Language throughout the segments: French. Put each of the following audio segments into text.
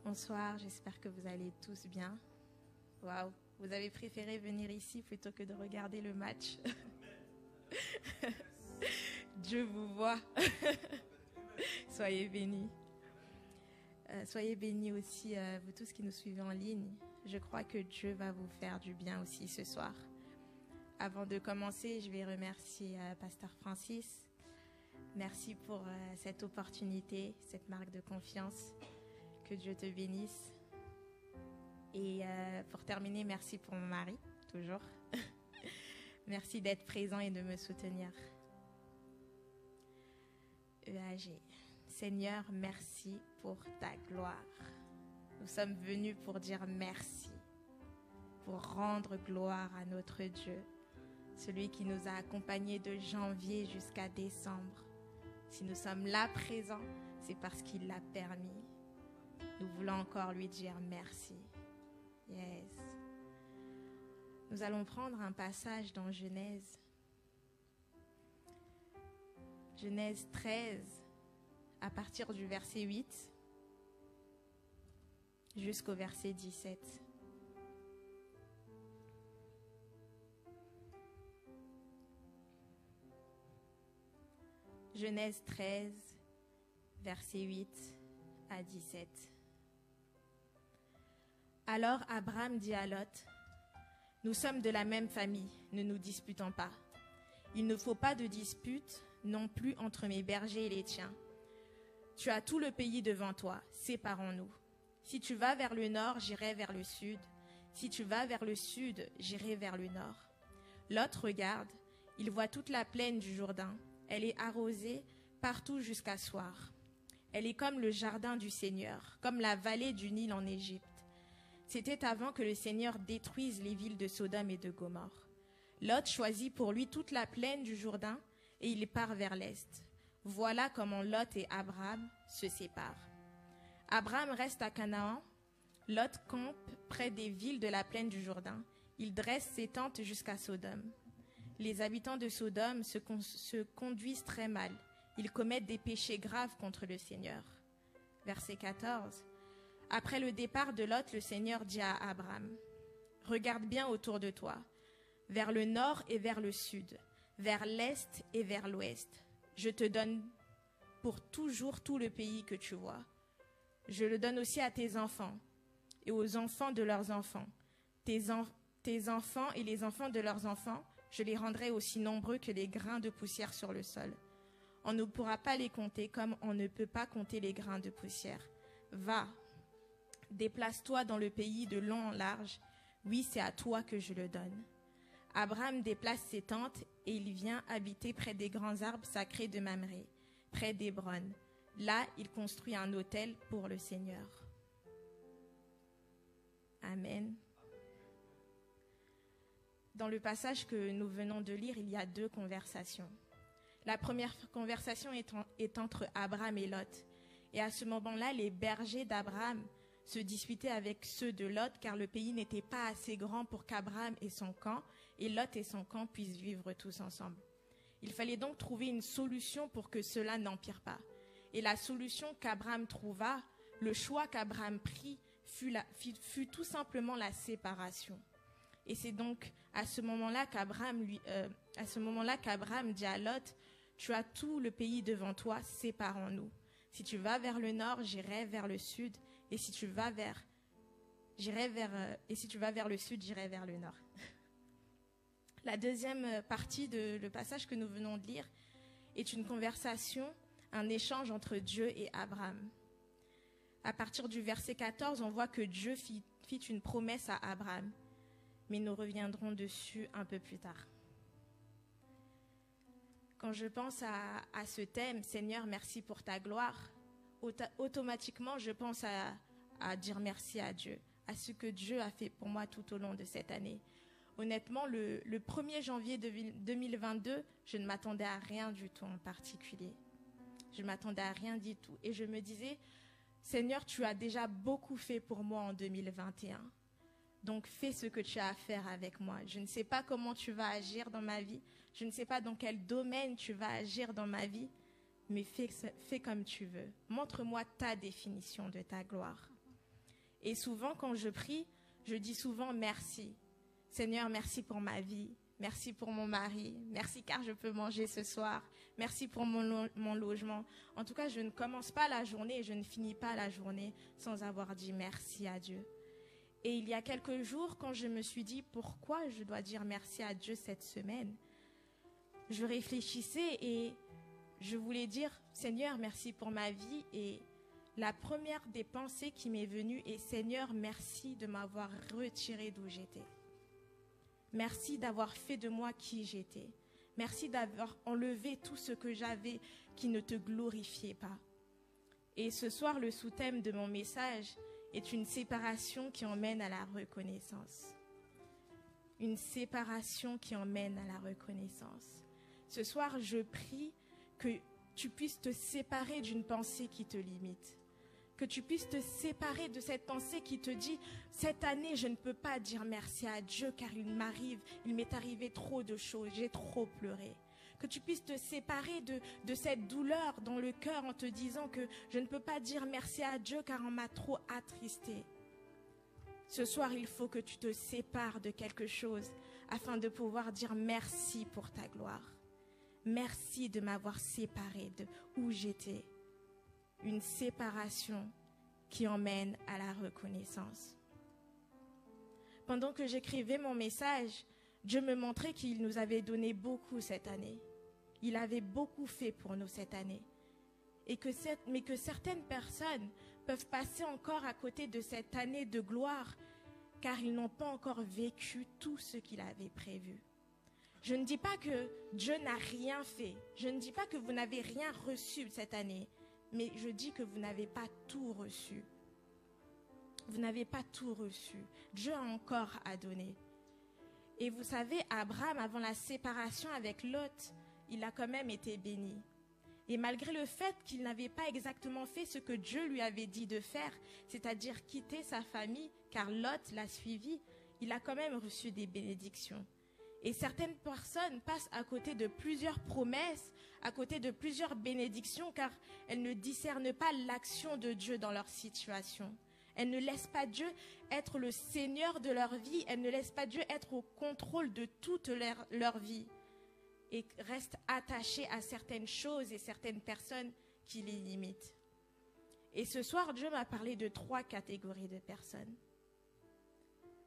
Bonsoir, j'espère que vous allez tous bien. Waouh, vous avez préféré venir ici plutôt que de regarder le match. Dieu vous voit. Soyez bénis. Soyez bénis aussi, vous tous qui nous suivez en ligne. Je crois que Dieu va vous faire du bien aussi ce soir. Avant de commencer, je vais remercier Pasteur Francis. Merci pour cette opportunité, cette marque de confiance. Que Dieu te bénisse. Et pour terminer, merci pour mon mari, toujours. Merci d'être présent et de me soutenir. EAG. Seigneur, merci pour ta gloire. Nous sommes venus pour dire merci, pour rendre gloire à notre Dieu, celui qui nous a accompagnés de janvier jusqu'à décembre. Si nous sommes là présents, c'est parce qu'il l'a permis. Nous voulons encore lui dire merci. Yes. Nous allons prendre un passage dans Genèse. Genèse 13, à partir du verset 8 jusqu'au verset 17. Genèse 13, verset 8 à 17. Alors Abraham dit à Lot, « Nous sommes de la même famille, ne nous disputons pas. Il ne faut pas de dispute non plus entre mes bergers et les tiens. Tu as tout le pays devant toi, séparons-nous. Si tu vas vers le nord, j'irai vers le sud. Si tu vas vers le sud, j'irai vers le nord. » Lot regarde, il voit toute la plaine du Jourdain. Elle est arrosée partout jusqu'à Soar. Elle est comme le jardin du Seigneur, comme la vallée du Nil en Égypte. C'était avant que le Seigneur détruise les villes de Sodome et de Gomorrhe. Lot choisit pour lui toute la plaine du Jourdain et il part vers l'est. Voilà comment Lot et Abraham se séparent. Abraham reste à Canaan. Lot campe près des villes de la plaine du Jourdain. Il dresse ses tentes jusqu'à Sodome. Les habitants de Sodome se conduisent très mal. Ils commettent des péchés graves contre le Seigneur. Verset 14. Après le départ de Lot, le Seigneur dit à Abraham, « Regarde bien autour de toi, vers le nord et vers le sud, vers l'est et vers l'ouest. Je te donne pour toujours tout le pays que tu vois. Je le donne aussi à tes enfants et aux enfants de leurs enfants. Tes enfants et les enfants de leurs enfants, je les rendrai aussi nombreux que les grains de poussière sur le sol. On ne pourra pas les compter comme on ne peut pas compter les grains de poussière. Va, déplace-toi dans le pays de long en large. Oui, c'est à toi que je le donne. » Abraham déplace ses tentes et il vient habiter près des grands arbres sacrés de Mamré, près d'Hébron. Là, il construit un autel pour le Seigneur. Amen. Dans le passage que nous venons de lire, il y a deux conversations. La première conversation est entre Abraham et Lot. Et à ce moment-là, les bergers d'Abraham se disputaient avec ceux de Lot, car le pays n'était pas assez grand pour qu'Abraham et son camp, et Lot et son camp puissent vivre tous ensemble. Il fallait donc trouver une solution pour que cela n'empire pas. Et la solution qu'Abraham trouva, le choix qu'Abraham prit, fut tout simplement la séparation. Et c'est donc à ce moment-là qu'Abraham dit à Lot, « Tu as tout le pays devant toi, séparons-nous. Si tu vas vers le nord, j'irai vers le sud, et si tu vas vers le sud, j'irai vers le nord. » La deuxième partie de le passage que nous venons de lire est une conversation, un échange entre Dieu et Abraham. À partir du verset 14, on voit que Dieu fit une promesse à Abraham, mais nous reviendrons dessus un peu plus tard. Quand je pense à ce thème, Seigneur, merci pour ta gloire, automatiquement, je pense à dire merci à Dieu, à ce que Dieu a fait pour moi tout au long de cette année. Honnêtement, le 1er janvier 2022, je ne m'attendais à rien du tout en particulier. Je ne m'attendais à rien du tout. Et je me disais, Seigneur, tu as déjà beaucoup fait pour moi en 2021. Donc, fais ce que tu as à faire avec moi. Je ne sais pas comment tu vas agir dans ma vie. Je ne sais pas dans quel domaine tu vas agir dans ma vie. Mais fais comme tu veux. Montre-moi ta définition de ta gloire. Et souvent, quand je prie, je dis souvent merci. Seigneur, merci pour ma vie. Merci pour mon mari. Merci car je peux manger ce soir. Merci pour mon logement. En tout cas, je ne commence pas la journée et je ne finis pas la journée sans avoir dit merci à Dieu. Et il y a quelques jours, quand je me suis dit pourquoi je dois dire merci à Dieu cette semaine, je réfléchissais et je voulais dire Seigneur, merci pour ma vie. Et la première des pensées qui m'est venue est Seigneur, merci de m'avoir retiré d'où j'étais. Merci d'avoir fait de moi qui j'étais. Merci d'avoir enlevé tout ce que j'avais qui ne te glorifiait pas. Et ce soir, le sous-thème de mon message est une séparation qui emmène à la reconnaissance. Une séparation qui emmène à la reconnaissance. Ce soir, je prie que tu puisses te séparer d'une pensée qui te limite. Que tu puisses te séparer de cette pensée qui te dit « Cette année, je ne peux pas dire merci à Dieu car il m'est arrivé trop de choses, j'ai trop pleuré. » Que tu puisses te séparer de cette douleur dans le cœur en te disant que je ne peux pas dire merci à Dieu car on m'a trop attristé. Ce soir, il faut que tu te sépares de quelque chose afin de pouvoir dire merci pour ta gloire. Merci de m'avoir séparé de où j'étais. Une séparation qui emmène à la reconnaissance. Pendant que j'écrivais mon message, Dieu me montrait qu'il nous avait donné beaucoup cette année. Il avait beaucoup fait pour nous cette année. Mais que certaines personnes peuvent passer encore à côté de cette année de gloire car ils n'ont pas encore vécu tout ce qu'il avait prévu. Je ne dis pas que Dieu n'a rien fait. Je ne dis pas que vous n'avez rien reçu cette année. Mais je dis que vous n'avez pas tout reçu. Vous n'avez pas tout reçu. Dieu a encore à donner. Et vous savez, Abraham, avant la séparation avec Lot, il a quand même été béni. Et malgré le fait qu'il n'avait pas exactement fait ce que Dieu lui avait dit de faire, c'est-à-dire quitter sa famille, car Lot l'a suivi, il a quand même reçu des bénédictions. Et certaines personnes passent à côté de plusieurs promesses, à côté de plusieurs bénédictions, car elles ne discernent pas l'action de Dieu dans leur situation. Elles ne laissent pas Dieu être le Seigneur de leur vie, elles ne laissent pas Dieu être au contrôle de toute leur vie. Et restent attachées à certaines choses et certaines personnes qui les limitent. Et ce soir, Dieu m'a parlé de 3 catégories de personnes.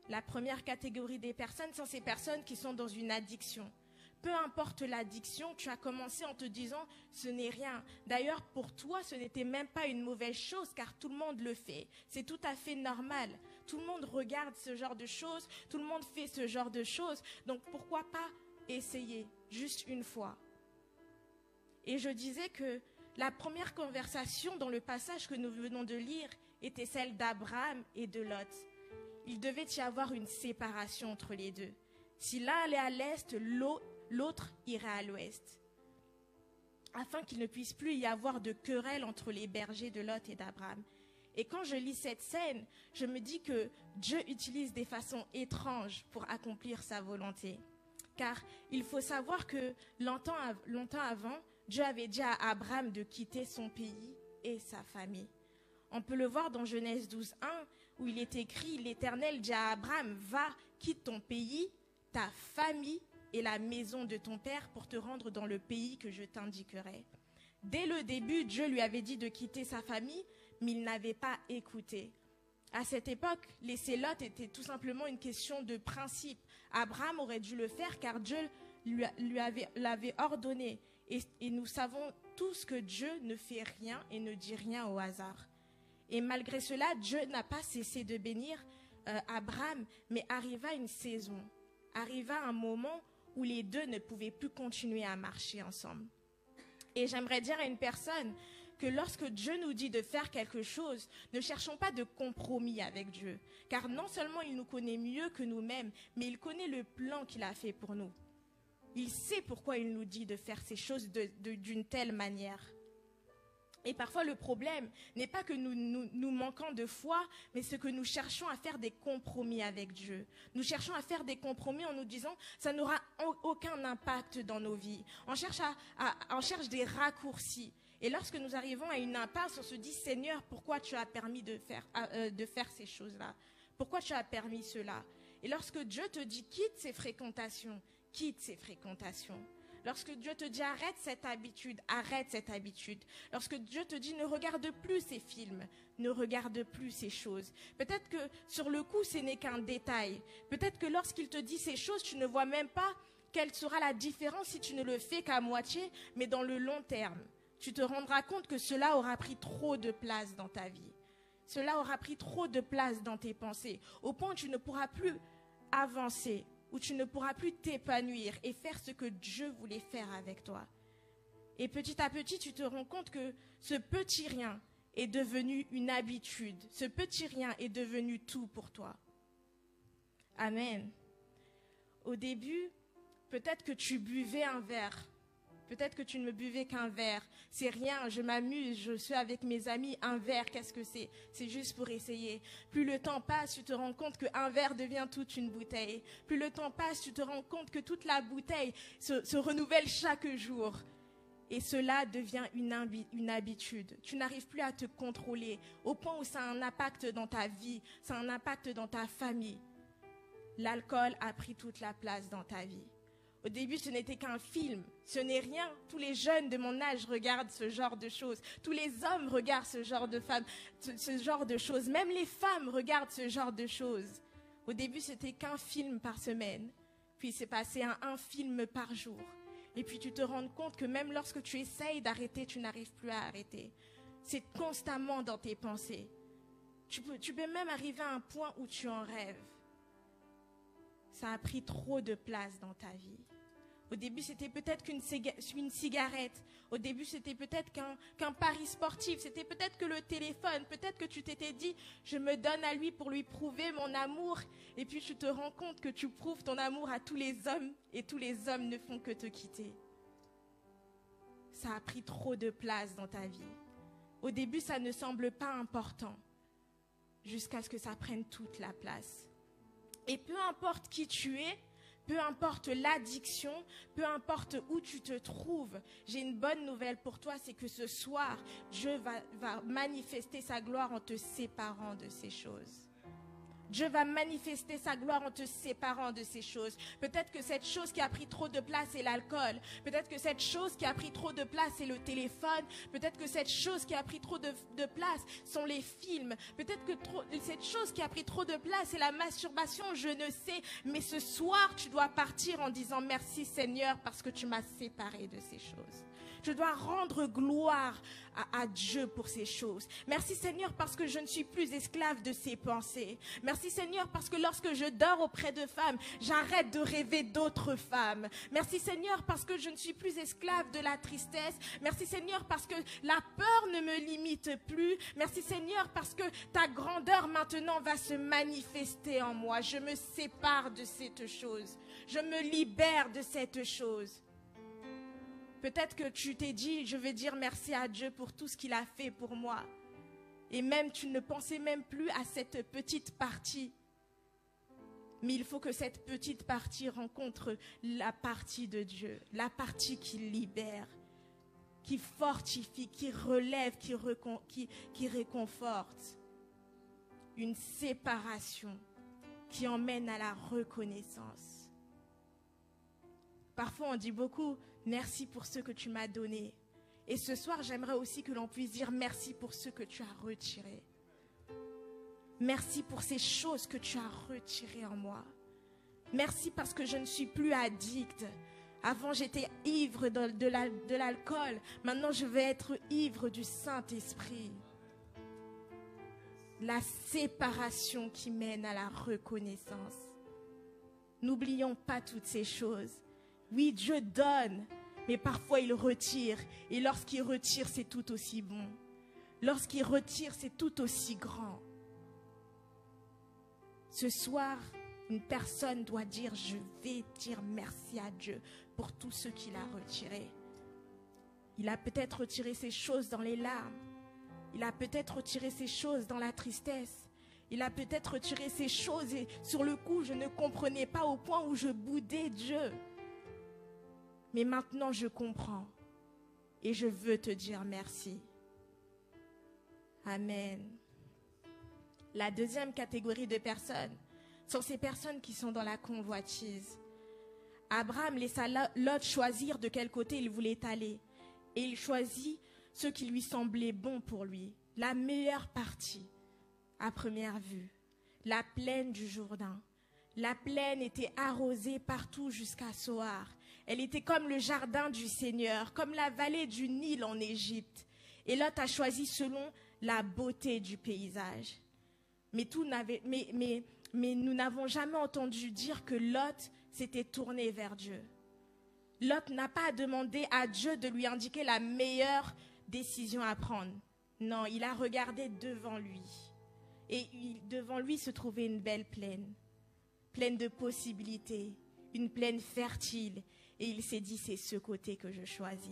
La première catégorie des personnes sont ces personnes qui sont dans une addiction. Peu importe l'addiction, tu as commencé en te disant « ce n'est rien ». D'ailleurs, pour toi, ce n'était même pas une mauvaise chose car tout le monde le fait. C'est tout à fait normal. Tout le monde regarde ce genre de choses, tout le monde fait ce genre de choses. Donc pourquoi pas essayer juste une fois? Et je disais que la première conversation dans le passage que nous venons de lire était celle d'Abraham et de Lot. Il devait y avoir une séparation entre les deux. Si l'un allait à l'est, l'autre irait à l'ouest. Afin qu'il ne puisse plus y avoir de querelle entre les bergers de Lot et d'Abraham. Et quand je lis cette scène, je me dis que Dieu utilise des façons étranges pour accomplir sa volonté. Car il faut savoir que longtemps avant, Dieu avait dit à Abraham de quitter son pays et sa famille. On peut le voir dans Genèse 12, 1, où il est écrit, l'Éternel dit à Abraham, va, quitte ton pays, ta famille et la maison de ton père pour te rendre dans le pays que je t'indiquerai. Dès le début, Dieu lui avait dit de quitter sa famille, mais il n'avait pas écouté. À cette époque, laisser Lot était tout simplement une question de principe. Abraham aurait dû le faire car Dieu l'avait ordonné. Et nous savons tous que Dieu ne fait rien et ne dit rien au hasard. Et malgré cela, Dieu n'a pas cessé de bénir Abraham, mais arriva une saison, arriva un moment où les deux ne pouvaient plus continuer à marcher ensemble. Et j'aimerais dire à une personne que lorsque Dieu nous dit de faire quelque chose, ne cherchons pas de compromis avec Dieu. Car non seulement il nous connaît mieux que nous-mêmes, mais il connaît le plan qu'il a fait pour nous. Il sait pourquoi il nous dit de faire ces choses d'une telle manière. Et parfois le problème n'est pas que nous manquons de foi, mais c'est que nous cherchons à faire des compromis avec Dieu. Nous cherchons à faire des compromis en nous disant ça n'aura aucun impact dans nos vies. On cherche des raccourcis. Et lorsque nous arrivons à une impasse, on se dit, Seigneur, pourquoi tu as permis de faire ces choses-là? Pourquoi tu as permis cela? Et lorsque Dieu te dit, quitte ces fréquentations, quitte ces fréquentations. Lorsque Dieu te dit, arrête cette habitude, arrête cette habitude. Lorsque Dieu te dit, ne regarde plus ces films, ne regarde plus ces choses. Peut-être que sur le coup, ce n'est qu'un détail. Peut-être que lorsqu'il te dit ces choses, tu ne vois même pas quelle sera la différence si tu ne le fais qu'à moitié, mais dans le long terme. Tu te rendras compte que cela aura pris trop de place dans ta vie. Cela aura pris trop de place dans tes pensées, au point où tu ne pourras plus avancer, où tu ne pourras plus t'épanouir et faire ce que Dieu voulait faire avec toi. Et petit à petit, tu te rends compte que ce petit rien est devenu une habitude. Ce petit rien est devenu tout pour toi. Amen. Au début, peut-être que tu buvais un verre. Peut-être que tu ne me buvais qu'un verre. C'est rien, je m'amuse, je suis avec mes amis. Un verre, qu'est-ce que c'est? C'est juste pour essayer. Plus le temps passe, tu te rends compte qu'un verre devient toute une bouteille. Plus le temps passe, tu te rends compte que toute la bouteille se renouvelle chaque jour. Et cela devient une habitude. Tu n'arrives plus à te contrôler au point où ça a un impact dans ta vie, ça a un impact dans ta famille. L'alcool a pris toute la place dans ta vie. Au début, ce n'était qu'un film. Ce n'est rien. Tous les jeunes de mon âge regardent ce genre de choses. Tous les hommes regardent ce genre de choses. Même les femmes regardent ce genre de choses. Au début, c'était qu'un film par semaine. Puis c'est passé à un film par jour. Et puis tu te rends compte que même lorsque tu essayes d'arrêter, tu n'arrives plus à arrêter. C'est constamment dans tes pensées. Tu peux même arriver à un point où tu en rêves. Ça a pris trop de place dans ta vie. Au début, c'était peut-être qu'une cigarette. Au début, c'était peut-être qu'un pari sportif. C'était peut-être que le téléphone. Peut-être que tu t'étais dit, je me donne à lui pour lui prouver mon amour. Et puis, tu te rends compte que tu prouves ton amour à tous les hommes. Et tous les hommes ne font que te quitter. Ça a pris trop de place dans ta vie. Au début, ça ne semble pas important. Jusqu'à ce que ça prenne toute la place. Et peu importe qui tu es, peu importe l'addiction, peu importe où tu te trouves, j'ai une bonne nouvelle pour toi, c'est que ce soir, Dieu va manifester sa gloire en te séparant de ces choses. Dieu va manifester sa gloire en te séparant de ces choses. Peut-être que cette chose qui a pris trop de place est l'alcool. Peut-être que cette chose qui a pris trop de place est le téléphone. Peut-être que cette chose qui a pris trop de place sont les films. Peut-être que cette chose qui a pris trop de place est la masturbation, je ne sais. Mais ce soir, tu dois partir en disant merci Seigneur parce que tu m'as séparé de ces choses. Je dois rendre gloire à Dieu pour ces choses. Merci Seigneur parce que je ne suis plus esclave de ces pensées. Merci Seigneur parce que lorsque je dors auprès de femmes, j'arrête de rêver d'autres femmes. Merci Seigneur parce que je ne suis plus esclave de la tristesse. Merci Seigneur parce que la peur ne me limite plus. Merci Seigneur parce que ta grandeur maintenant va se manifester en moi. Je me sépare de cette chose. Je me libère de cette chose. Peut-être que tu t'es dit, je vais dire merci à Dieu pour tout ce qu'il a fait pour moi. Et même, tu ne pensais même plus à cette petite partie. Mais il faut que cette petite partie rencontre la partie de Dieu, la partie qui libère, qui fortifie, qui relève, qui réconforte. Une séparation qui emmène à la reconnaissance. Parfois, on dit beaucoup, merci pour ce que tu m'as donné. Et ce soir, j'aimerais aussi que l'on puisse dire merci pour ce que tu as retiré. Merci pour ces choses que tu as retirées en moi. Merci parce que je ne suis plus addict. Avant, j'étais ivre de l'alcool. Maintenant, je vais être ivre du Saint-Esprit. La séparation qui mène à la reconnaissance. N'oublions pas toutes ces choses. Oui, Dieu donne, mais parfois il retire. Et lorsqu'il retire, c'est tout aussi bon. Lorsqu'il retire, c'est tout aussi grand. Ce soir, une personne doit dire, je vais dire merci à Dieu pour tout ce qu'il a retiré. Il a peut-être retiré ces choses dans les larmes. Il a peut-être retiré ces choses dans la tristesse. Il a peut-être retiré ces choses et sur le coup, je ne comprenais pas au point où je boudais Dieu. Mais maintenant, je comprends. et je veux te dire merci. Amen. La deuxième catégorie de personnes sont ces personnes qui sont dans la convoitise. Abraham laissa Lot choisir de quel côté il voulait aller. Et il choisit ce qui lui semblait bon pour lui. La meilleure partie, à première vue, la plaine du Jourdain. La plaine était arrosée partout jusqu'à Soar. Elle était comme le jardin du Seigneur, comme la vallée du Nil en Égypte. Et Lot a choisi selon la beauté du paysage. Mais nous n'avons jamais entendu dire que Lot s'était tourné vers Dieu. Lot n'a pas demandé à Dieu de lui indiquer la meilleure décision à prendre. Non, il a regardé devant lui. Et devant lui se trouvait une belle plaine, pleine de possibilités, une plaine fertile. Et il s'est dit, c'est ce côté que je choisis.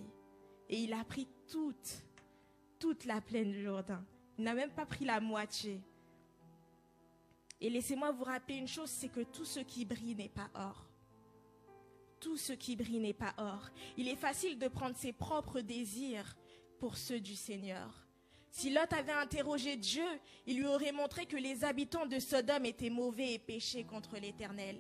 Et il a pris toute la plaine du Jourdain. Il n'a même pas pris la moitié. Et laissez-moi vous rappeler une chose, c'est que tout ce qui brille n'est pas or. Tout ce qui brille n'est pas or. Il est facile de prendre ses propres désirs pour ceux du Seigneur. Si Lot avait interrogé Dieu, il lui aurait montré que les habitants de Sodome étaient mauvais et péchaient contre l'Éternel.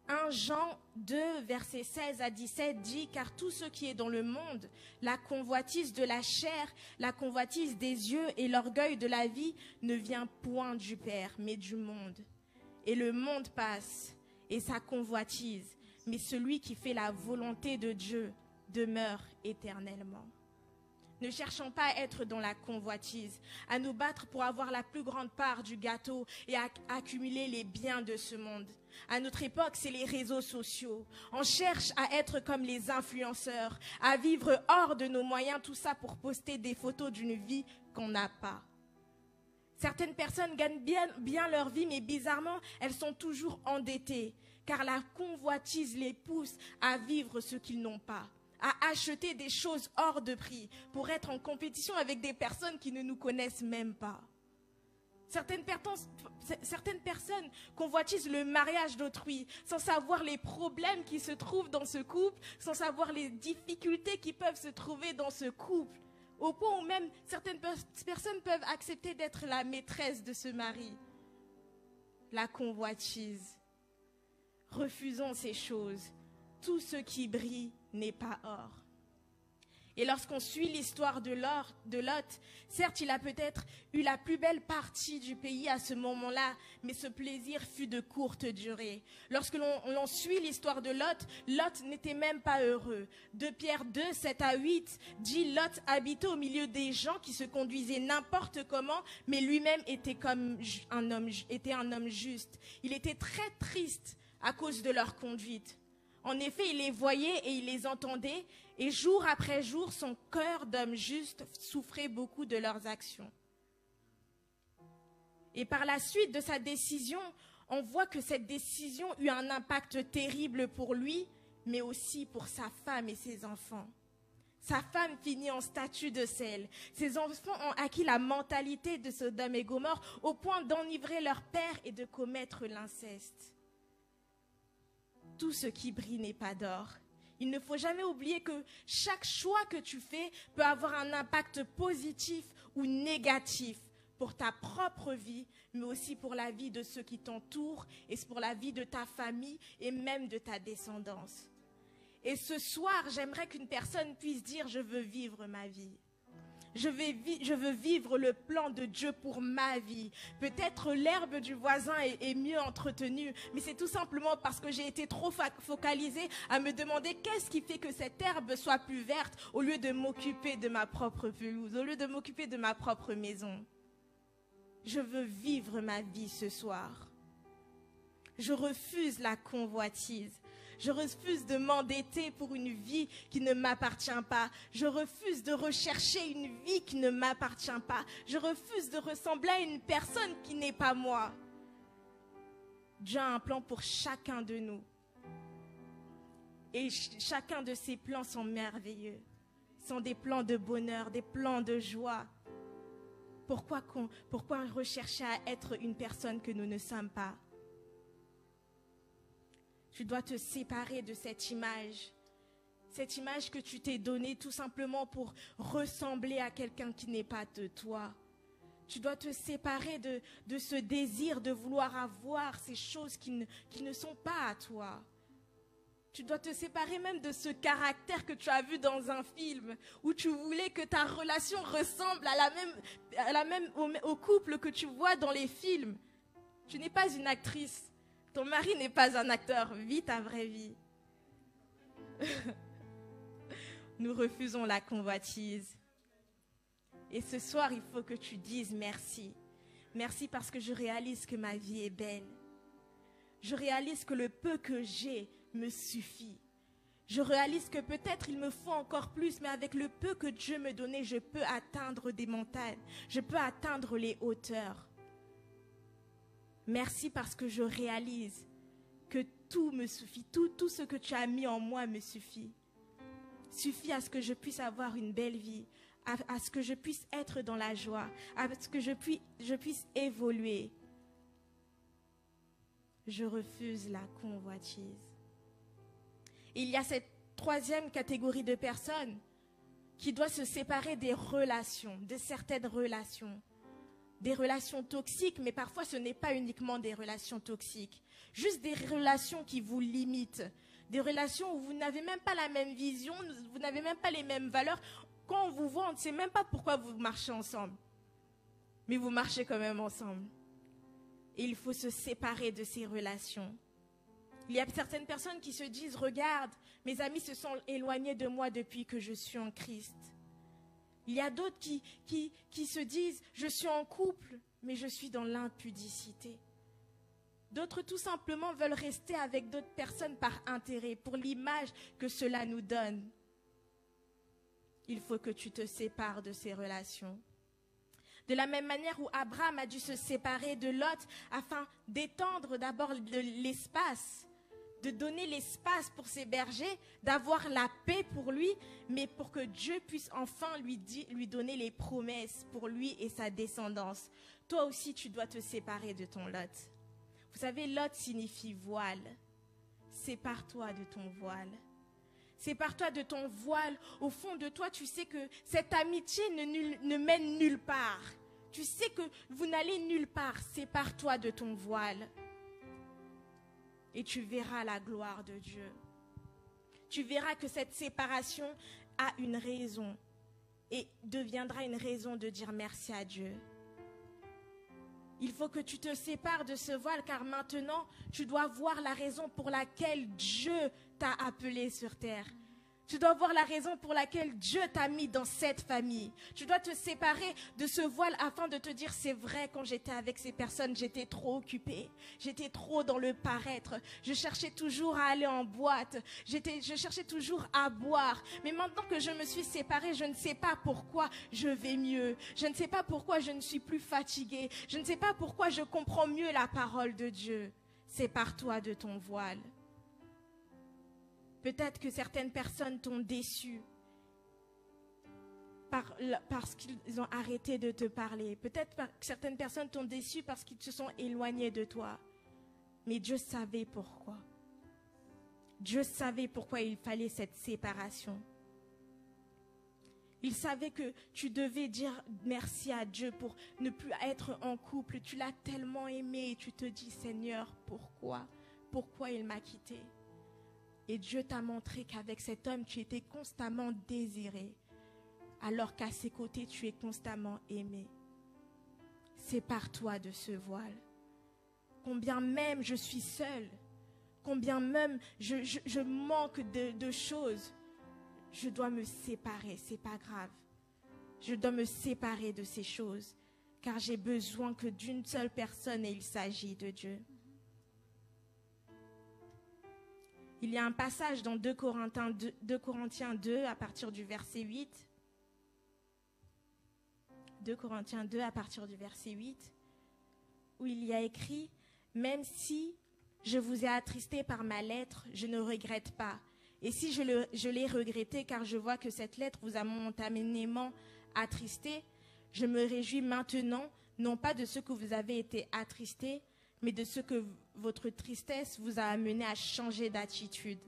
1 Jean 2, versets 16 à 17 dit « Car tout ce qui est dans le monde, la convoitise de la chair, la convoitise des yeux et l'orgueil de la vie, ne vient point du Père, mais du monde. Et le monde passe, et sa convoitise, mais celui qui fait la volonté de Dieu demeure éternellement. » Ne cherchons pas à être dans la convoitise, à nous battre pour avoir la plus grande part du gâteau et à accumuler les biens de ce monde. À notre époque, c'est les réseaux sociaux. On cherche à être comme les influenceurs, à vivre hors de nos moyens, tout ça pour poster des photos d'une vie qu'on n'a pas. Certaines personnes gagnent bien leur vie, mais bizarrement, elles sont toujours endettées, car la convoitise les pousse à vivre ce qu'ils n'ont pas, à acheter des choses hors de prix pour être en compétition avec des personnes qui ne nous connaissent même pas. Certaines personnes convoitisent le mariage d'autrui sans savoir les problèmes qui se trouvent dans ce couple, sans savoir les difficultés qui peuvent se trouver dans ce couple, au point où même certaines personnes peuvent accepter d'être la maîtresse de ce mari. La convoitise. Refusons ces choses. Tout ce qui brille n'est pas or. Et lorsqu'on suit l'histoire de Lot, certes, il a peut-être eu la plus belle partie du pays à ce moment-là, mais ce plaisir fut de courte durée. Lorsque l'on suit l'histoire de Lot n'était même pas heureux. 2 Pierre 2, 7 à 8 dit « Lot habitait au milieu des gens qui se conduisaient n'importe comment, mais lui-même était un homme juste. Il était très triste à cause de leur conduite. En effet, il les voyait et il les entendait, et jour après jour, son cœur d'homme juste souffrait beaucoup de leurs actions. » Et par la suite de sa décision, on voit que cette décision eut un impact terrible pour lui, mais aussi pour sa femme et ses enfants. Sa femme finit en statue de sel. Ses enfants ont acquis la mentalité de Sodome et Gomorrhe au point d'enivrer leur père et de commettre l'inceste. Tout ce qui brille n'est pas d'or. Il ne faut jamais oublier que chaque choix que tu fais peut avoir un impact positif ou négatif pour ta propre vie, mais aussi pour la vie de ceux qui t'entourent et pour la vie de ta famille et même de ta descendance. Et ce soir, j'aimerais qu'une personne puisse dire « Je veux vivre ma vie ». Je veux vivre le plan de Dieu pour ma vie. Peut-être l'herbe du voisin est mieux entretenue, mais c'est tout simplement parce que j'ai été trop focalisée à me demander qu'est-ce qui fait que cette herbe soit plus verte au lieu de m'occuper de ma propre pelouse, au lieu de m'occuper de ma propre maison. Je veux vivre ma vie ce soir. Je refuse la convoitise. Je refuse de m'endetter pour une vie qui ne m'appartient pas. Je refuse de rechercher une vie qui ne m'appartient pas. Je refuse de ressembler à une personne qui n'est pas moi. Dieu a un plan pour chacun de nous. Et chacun de ces plans sont merveilleux. Sont des plans de bonheur, des plans de joie. Pourquoi rechercher à être une personne que nous ne sommes pas? Tu dois te séparer de cette image cette image que tu t'es donnée tout simplement pour ressembler à quelqu'un qui n'est pas de toi. Tu dois te séparer de ce désir de vouloir avoir ces choses qui ne sont pas à toi. Tu dois te séparer même de ce caractère que tu as vu dans un film où tu voulais que ta relation ressemble au couple que tu vois dans les films. Tu n'es pas une actrice. Ton mari n'est pas un acteur. Vis ta vraie vie. Nous refusons la convoitise. Et ce soir, il faut que tu dises merci. Merci parce que je réalise que ma vie est belle. Je réalise que le peu que j'ai me suffit. Je réalise que peut-être il me faut encore plus, mais avec le peu que Dieu me donnait, je peux atteindre des montagnes. Je peux atteindre les hauteurs. Merci parce que je réalise que tout me suffit. Tout ce que tu as mis en moi me suffit. Suffit à ce que je puisse avoir une belle vie, à ce que je puisse être dans la joie, à ce que je puisse évoluer. Je refuse la convoitise. Il y a cette troisième catégorie de personnes qui doit se séparer des relations, de certaines relations. Des relations toxiques, mais parfois ce n'est pas uniquement des relations toxiques. Juste des relations qui vous limitent. Des relations où vous n'avez même pas la même vision, vous n'avez même pas les mêmes valeurs. Quand on vous voit, on ne sait même pas pourquoi vous marchez ensemble. Mais vous marchez quand même ensemble. Et il faut se séparer de ces relations. Il y a certaines personnes qui se disent, regarde, mes amis se sont éloignés de moi depuis que je suis en Christ. Il y a d'autres qui se disent, je suis en couple, mais je suis dans l'impudicité. D'autres tout simplement veulent rester avec d'autres personnes par intérêt, pour l'image que cela nous donne. Il faut que tu te sépares de ces relations. De la même manière où Abraham a dû se séparer de Lot afin d'étendre d'abord l'espace, de donner l'espace pour ses bergers, d'avoir la paix pour lui, mais pour que Dieu puisse enfin lui donner les promesses pour lui et sa descendance. Toi aussi, tu dois te séparer de ton Lot. Vous savez, Lot signifie voile. Sépare-toi de ton voile. Sépare-toi de ton voile. Au fond de toi, tu sais que cette amitié ne mène nulle part. Tu sais que vous n'allez nulle part. Sépare-toi de ton voile. Et tu verras la gloire de Dieu. Tu verras que cette séparation a une raison et deviendra une raison de dire merci à Dieu. Il faut que tu te sépares de ce voile car maintenant, tu dois voir la raison pour laquelle Dieu t'a appelé sur terre. Tu dois voir la raison pour laquelle Dieu t'a mis dans cette famille. Tu dois te séparer de ce voile afin de te dire, c'est vrai, quand j'étais avec ces personnes, j'étais trop occupée. J'étais trop dans le paraître. Je cherchais toujours à aller en boîte. Je cherchais toujours à boire. Mais maintenant que je me suis séparée, je ne sais pas pourquoi je vais mieux. Je ne sais pas pourquoi je ne suis plus fatiguée. Je ne sais pas pourquoi je comprends mieux la parole de Dieu. Sépare-toi de ton voile. Peut-être que certaines personnes t'ont déçu parce qu'ils ont arrêté de te parler. Peut-être que certaines personnes t'ont déçu parce qu'ils se sont éloignés de toi. Mais Dieu savait pourquoi. Dieu savait pourquoi il fallait cette séparation. Il savait que tu devais dire merci à Dieu pour ne plus être en couple. Tu l'as tellement aimé et tu te dis, Seigneur, pourquoi? Pourquoi il m'a quitté? Et Dieu t'a montré qu'avec cet homme, tu étais constamment désiré, alors qu'à ses côtés, tu es constamment aimé. Sépare-toi de ce voile. Combien même je suis seule, combien même je manque de choses, je dois me séparer, c'est pas grave. Je dois me séparer de ces choses, car j'ai besoin que d'une seule personne et il s'agit de Dieu. Il y a un passage dans 2 Corinthiens 2 à partir du verset 8. 2 Corinthiens 2 à partir du verset 8, où il y a écrit « Même si je vous ai attristé par ma lettre, je ne regrette pas. Et si je l'ai regretté car je vois que cette lettre vous a momentanément attristé, je me réjouis maintenant, non pas de ce que vous avez été attristé, mais de ce que votre tristesse vous a amené à changer d'attitude.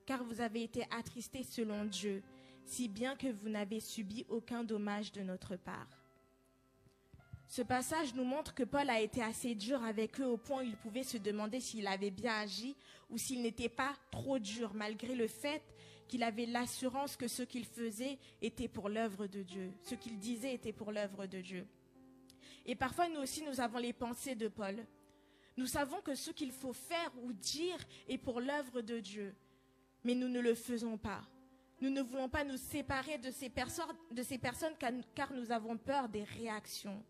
car vous avez été attristés selon Dieu, si bien que vous n'avez subi aucun dommage de notre part. » Ce passage nous montre que Paul a été assez dur avec eux au point où ils pouvaient se demander s'il avait bien agi ou s'il n'était pas trop dur, malgré le fait qu'il avait l'assurance que ce qu'il faisait était pour l'œuvre de Dieu. Ce qu'il disait était pour l'œuvre de Dieu. Et parfois, nous aussi, nous avons les pensées de Paul. Nous savons que ce qu'il faut faire ou dire est pour l'œuvre de Dieu, mais nous ne le faisons pas. Nous ne voulons pas nous séparer de ces personnes car nous avons peur des réactions.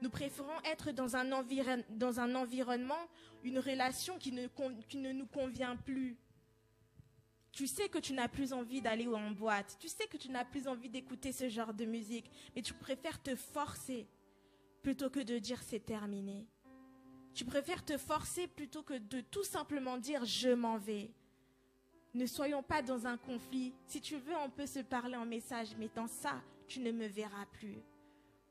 Nous préférons être dans un environnement, une relation qui ne nous convient plus. Tu sais que tu n'as plus envie d'aller en boîte, tu sais que tu n'as plus envie d'écouter ce genre de musique, mais tu préfères te forcer plutôt que de dire c'est terminé. Tu préfères te forcer plutôt que de tout simplement dire je m'en vais. Ne soyons pas dans un conflit. Si tu veux, on peut se parler en message, mais dans ça, tu ne me verras plus.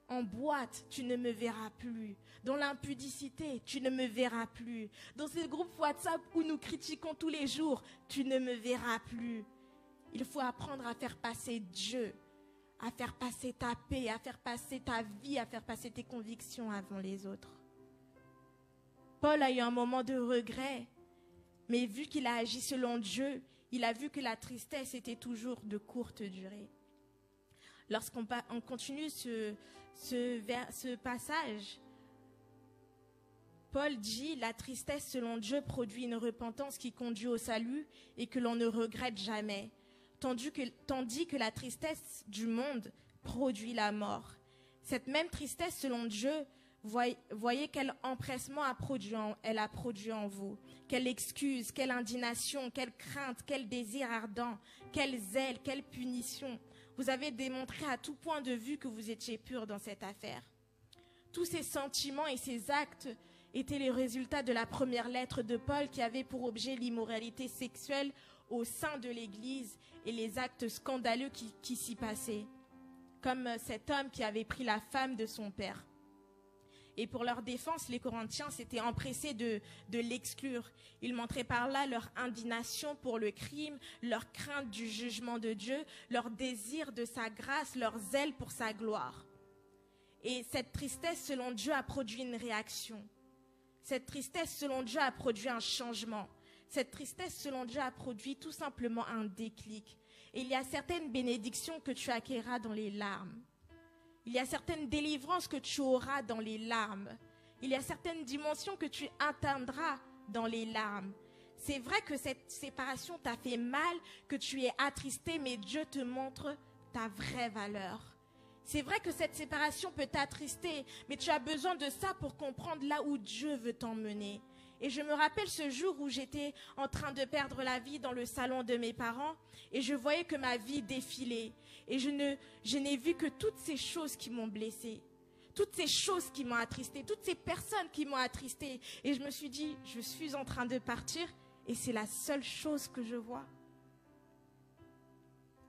En boîte, tu ne me verras plus. Dans l'impudicité, tu ne me verras plus. Dans ces groupes WhatsApp où nous critiquons tous les jours, tu ne me verras plus. Il faut apprendre à faire passer Dieu, à faire passer ta paix, à faire passer ta vie, à faire passer tes convictions avant les autres. Paul a eu un moment de regret, mais vu qu'il a agi selon Dieu, il a vu que la tristesse était toujours de courte durée. Lorsqu'on continue ce passage, Paul dit « La tristesse selon Dieu produit une repentance qui conduit au salut et que l'on ne regrette jamais, tandis que la tristesse du monde produit la mort. Cette même tristesse selon Dieu, voyez quel empressement elle a produit en vous, quelle excuse, quelle indignation, quelle crainte, quel désir ardent, quel zèle, quelle punition. Vous avez démontré à tout point de vue que vous étiez pur dans cette affaire. » Tous ces sentiments et ces actes étaient les résultats de la première lettre de Paul qui avait pour objet l'immoralité sexuelle au sein de l'Église et les actes scandaleux qui s'y passaient, comme cet homme qui avait pris la femme de son père. Et pour leur défense, les Corinthiens s'étaient empressés de l'exclure. Ils montraient par là leur indignation pour le crime, leur crainte du jugement de Dieu, leur désir de sa grâce, leur zèle pour sa gloire. Et cette tristesse, selon Dieu, a produit une réaction. Cette tristesse, selon Dieu, a produit un changement. Cette tristesse, selon Dieu, a produit tout simplement un déclic. Et il y a certaines bénédictions que tu acquerras dans les larmes. Il y a certaines délivrances que tu auras dans les larmes. Il y a certaines dimensions que tu atteindras dans les larmes. C'est vrai que cette séparation t'a fait mal, que tu es attristé, mais Dieu te montre ta vraie valeur. C'est vrai que cette séparation peut t'attrister, mais tu as besoin de ça pour comprendre là où Dieu veut t'emmener. Et je me rappelle ce jour où j'étais en train de perdre la vie dans le salon de mes parents et je voyais que ma vie défilait. Et je n'ai vu que toutes ces choses qui m'ont blessée, toutes ces choses qui m'ont attristée, toutes ces personnes qui m'ont attristée. Et je me suis dit, je suis en train de partir et c'est la seule chose que je vois.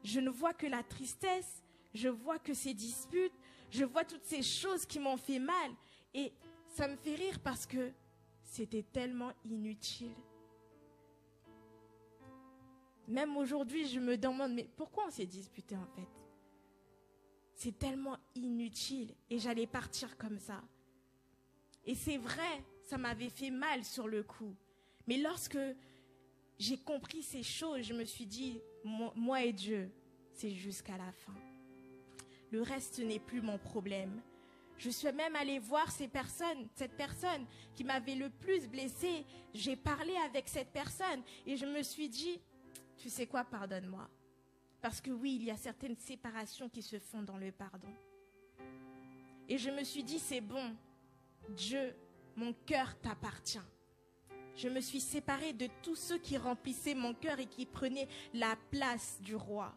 Je ne vois que la tristesse, je vois que ces disputes, je vois toutes ces choses qui m'ont fait mal. Et ça me fait rire parce que c'était tellement inutile. Même aujourd'hui, je me demande, mais pourquoi on s'est disputé en fait? C'est tellement inutile et j'allais partir comme ça. Et c'est vrai, ça m'avait fait mal sur le coup. Mais lorsque j'ai compris ces choses, je me suis dit, moi et Dieu, c'est jusqu'à la fin. Le reste n'est plus mon problème. Je suis même allée voir cette personne qui m'avait le plus blessée. J'ai parlé avec cette personne et je me suis dit, tu sais quoi, pardonne-moi. Parce que oui, il y a certaines séparations qui se font dans le pardon. Et je me suis dit, c'est bon, Dieu, mon cœur t'appartient. Je me suis séparée de tous ceux qui remplissaient mon cœur et qui prenaient la place du roi.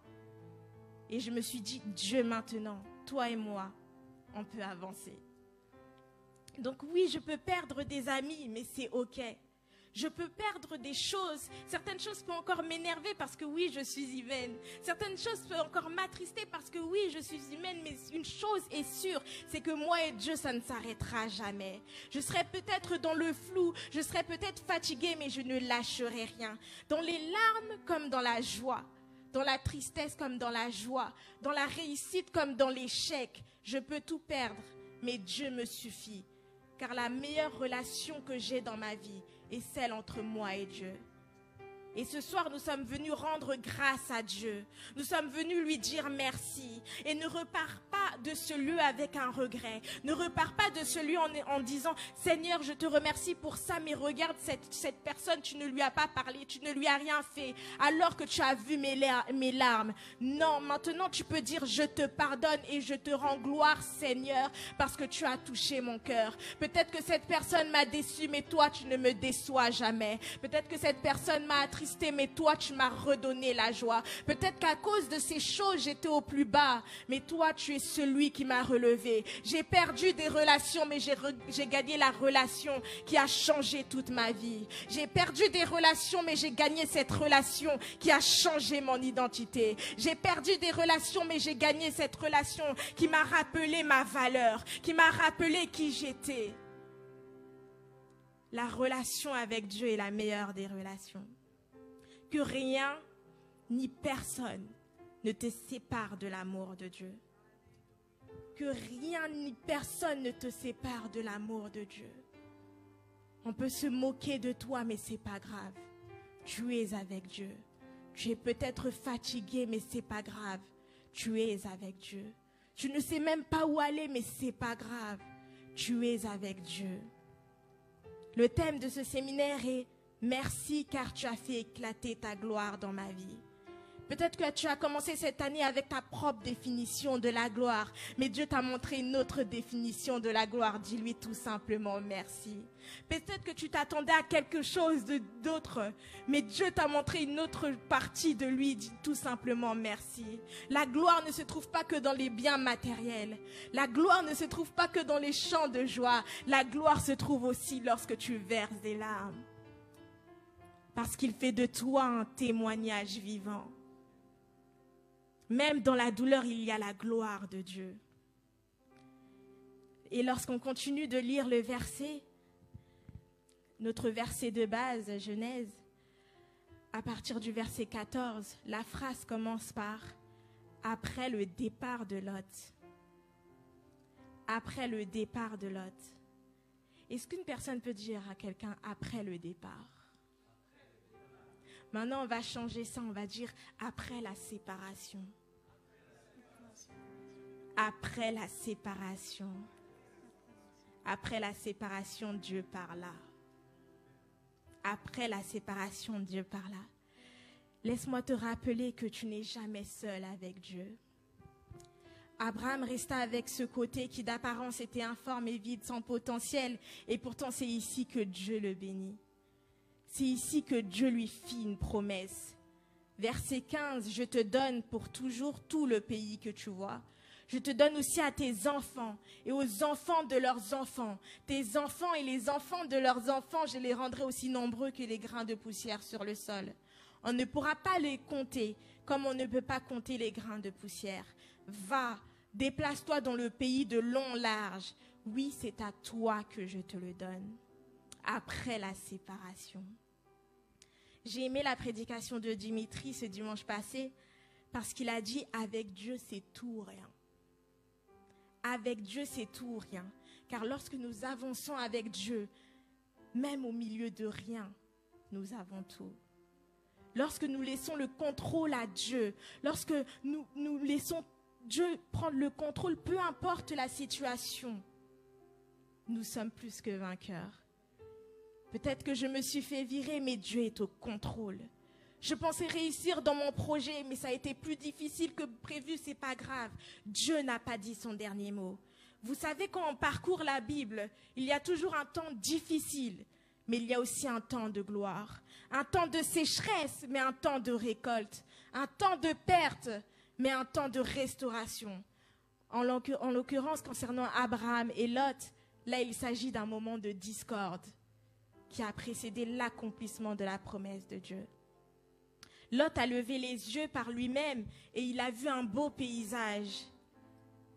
Et je me suis dit, Dieu maintenant, toi et moi, on peut avancer. Donc oui, je peux perdre des amis, mais c'est ok. Je peux perdre des choses. Certaines choses peuvent encore m'énerver parce que oui, je suis humaine. Certaines choses peuvent encore m'attrister parce que oui, je suis humaine. Mais une chose est sûre, c'est que moi et Dieu, ça ne s'arrêtera jamais. Je serai peut-être dans le flou, je serai peut-être fatiguée, mais je ne lâcherai rien. Dans les larmes comme dans la joie, dans la tristesse comme dans la joie, dans la réussite comme dans l'échec, je peux tout perdre, mais Dieu me suffit. Car la meilleure relation que j'ai dans ma vie est celle entre moi et Dieu. Et ce soir, nous sommes venus rendre grâce à Dieu. Nous sommes venus lui dire merci. Et ne repars pas de ce lieu avec un regret. Ne repars pas de ce lieu en disant « Seigneur, je te remercie pour ça, mais regarde cette personne, tu ne lui as pas parlé, tu ne lui as rien fait, alors que tu as vu mes larmes. » Non, maintenant tu peux dire « Je te pardonne et je te rends gloire, Seigneur, parce que tu as touché mon cœur. » Peut-être que cette personne m'a déçu, mais toi, tu ne me déçois jamais. Peut-être que cette personne m'a attristé, mais toi tu m'as redonné la joie. Peut-être qu'à cause de ces choses j'étais au plus bas, mais toi tu es celui qui m'a relevé. J'ai perdu des relations, mais j'ai gagné la relation qui a changé toute ma vie. J'ai perdu des relations, mais j'ai gagné cette relation qui a changé mon identité. J'ai perdu des relations, mais j'ai gagné cette relation qui m'a rappelé ma valeur, qui m'a rappelé qui j'étais. La relation avec Dieu est la meilleure des relations. Que rien ni personne ne te sépare de l'amour de Dieu. Que rien ni personne ne te sépare de l'amour de Dieu. On peut se moquer de toi, mais ce n'est pas grave. Tu es avec Dieu. Tu es peut-être fatigué, mais ce n'est pas grave. Tu es avec Dieu. Tu ne sais même pas où aller, mais ce n'est pas grave. Tu es avec Dieu. Le thème de ce séminaire est « Merci car tu as fait éclater ta gloire dans ma vie ». Peut-être que tu as commencé cette année avec ta propre définition de la gloire, mais Dieu t'a montré une autre définition de la gloire. Dis-lui tout simplement merci. Peut-être que tu t'attendais à quelque chose d'autre, mais Dieu t'a montré une autre partie de lui. Dis tout simplement merci. La gloire ne se trouve pas que dans les biens matériels. La gloire ne se trouve pas que dans les chants de joie. La gloire se trouve aussi lorsque tu verses des larmes. Parce qu'il fait de toi un témoignage vivant. Même dans la douleur, il y a la gloire de Dieu. Et lorsqu'on continue de lire le verset, notre verset de base, Genèse, à partir du verset 14, la phrase commence par « Après le départ de Lot ». Après le départ de Lot. Est-ce qu'une personne peut dire à quelqu'un « après le départ » ? Maintenant, on va changer ça, on va dire après la séparation. Après la séparation. Après la séparation, Dieu parla. Après la séparation, Dieu parla. Laisse-moi te rappeler que tu n'es jamais seul avec Dieu. Abraham resta avec ce côté qui d'apparence était informe et vide, sans potentiel, et pourtant c'est ici que Dieu le bénit. C'est ici que Dieu lui fit une promesse. Verset 15, « Je te donne pour toujours tout le pays que tu vois. Je te donne aussi à tes enfants et aux enfants de leurs enfants. Tes enfants et les enfants de leurs enfants, je les rendrai aussi nombreux que les grains de poussière sur le sol. On ne pourra pas les compter comme on ne peut pas compter les grains de poussière. Va, déplace-toi dans le pays de long large. Oui, c'est à toi que je te le donne. » Après la séparation. J'ai aimé la prédication de Dimitri ce dimanche passé parce qu'il a dit « Avec Dieu, c'est tout ou rien ». Avec Dieu, c'est tout ou rien. Car lorsque nous avançons avec Dieu, même au milieu de rien, nous avons tout. Lorsque nous laissons le contrôle à Dieu, lorsque nous laissons Dieu prendre le contrôle, peu importe la situation, nous sommes plus que vainqueurs. Peut-être que je me suis fait virer, mais Dieu est au contrôle. Je pensais réussir dans mon projet, mais ça a été plus difficile que prévu, c'est pas grave. Dieu n'a pas dit son dernier mot. Vous savez, quand on parcourt la Bible, il y a toujours un temps difficile, mais il y a aussi un temps de gloire. Un temps de sécheresse, mais un temps de récolte. Un temps de perte, mais un temps de restauration. En l'occurrence, concernant Abraham et Lot, là, il s'agit d'un moment de discorde. qui a précédé l'accomplissement de la promesse de Dieu. Lot a levé les yeux par lui-même et il a vu un beau paysage,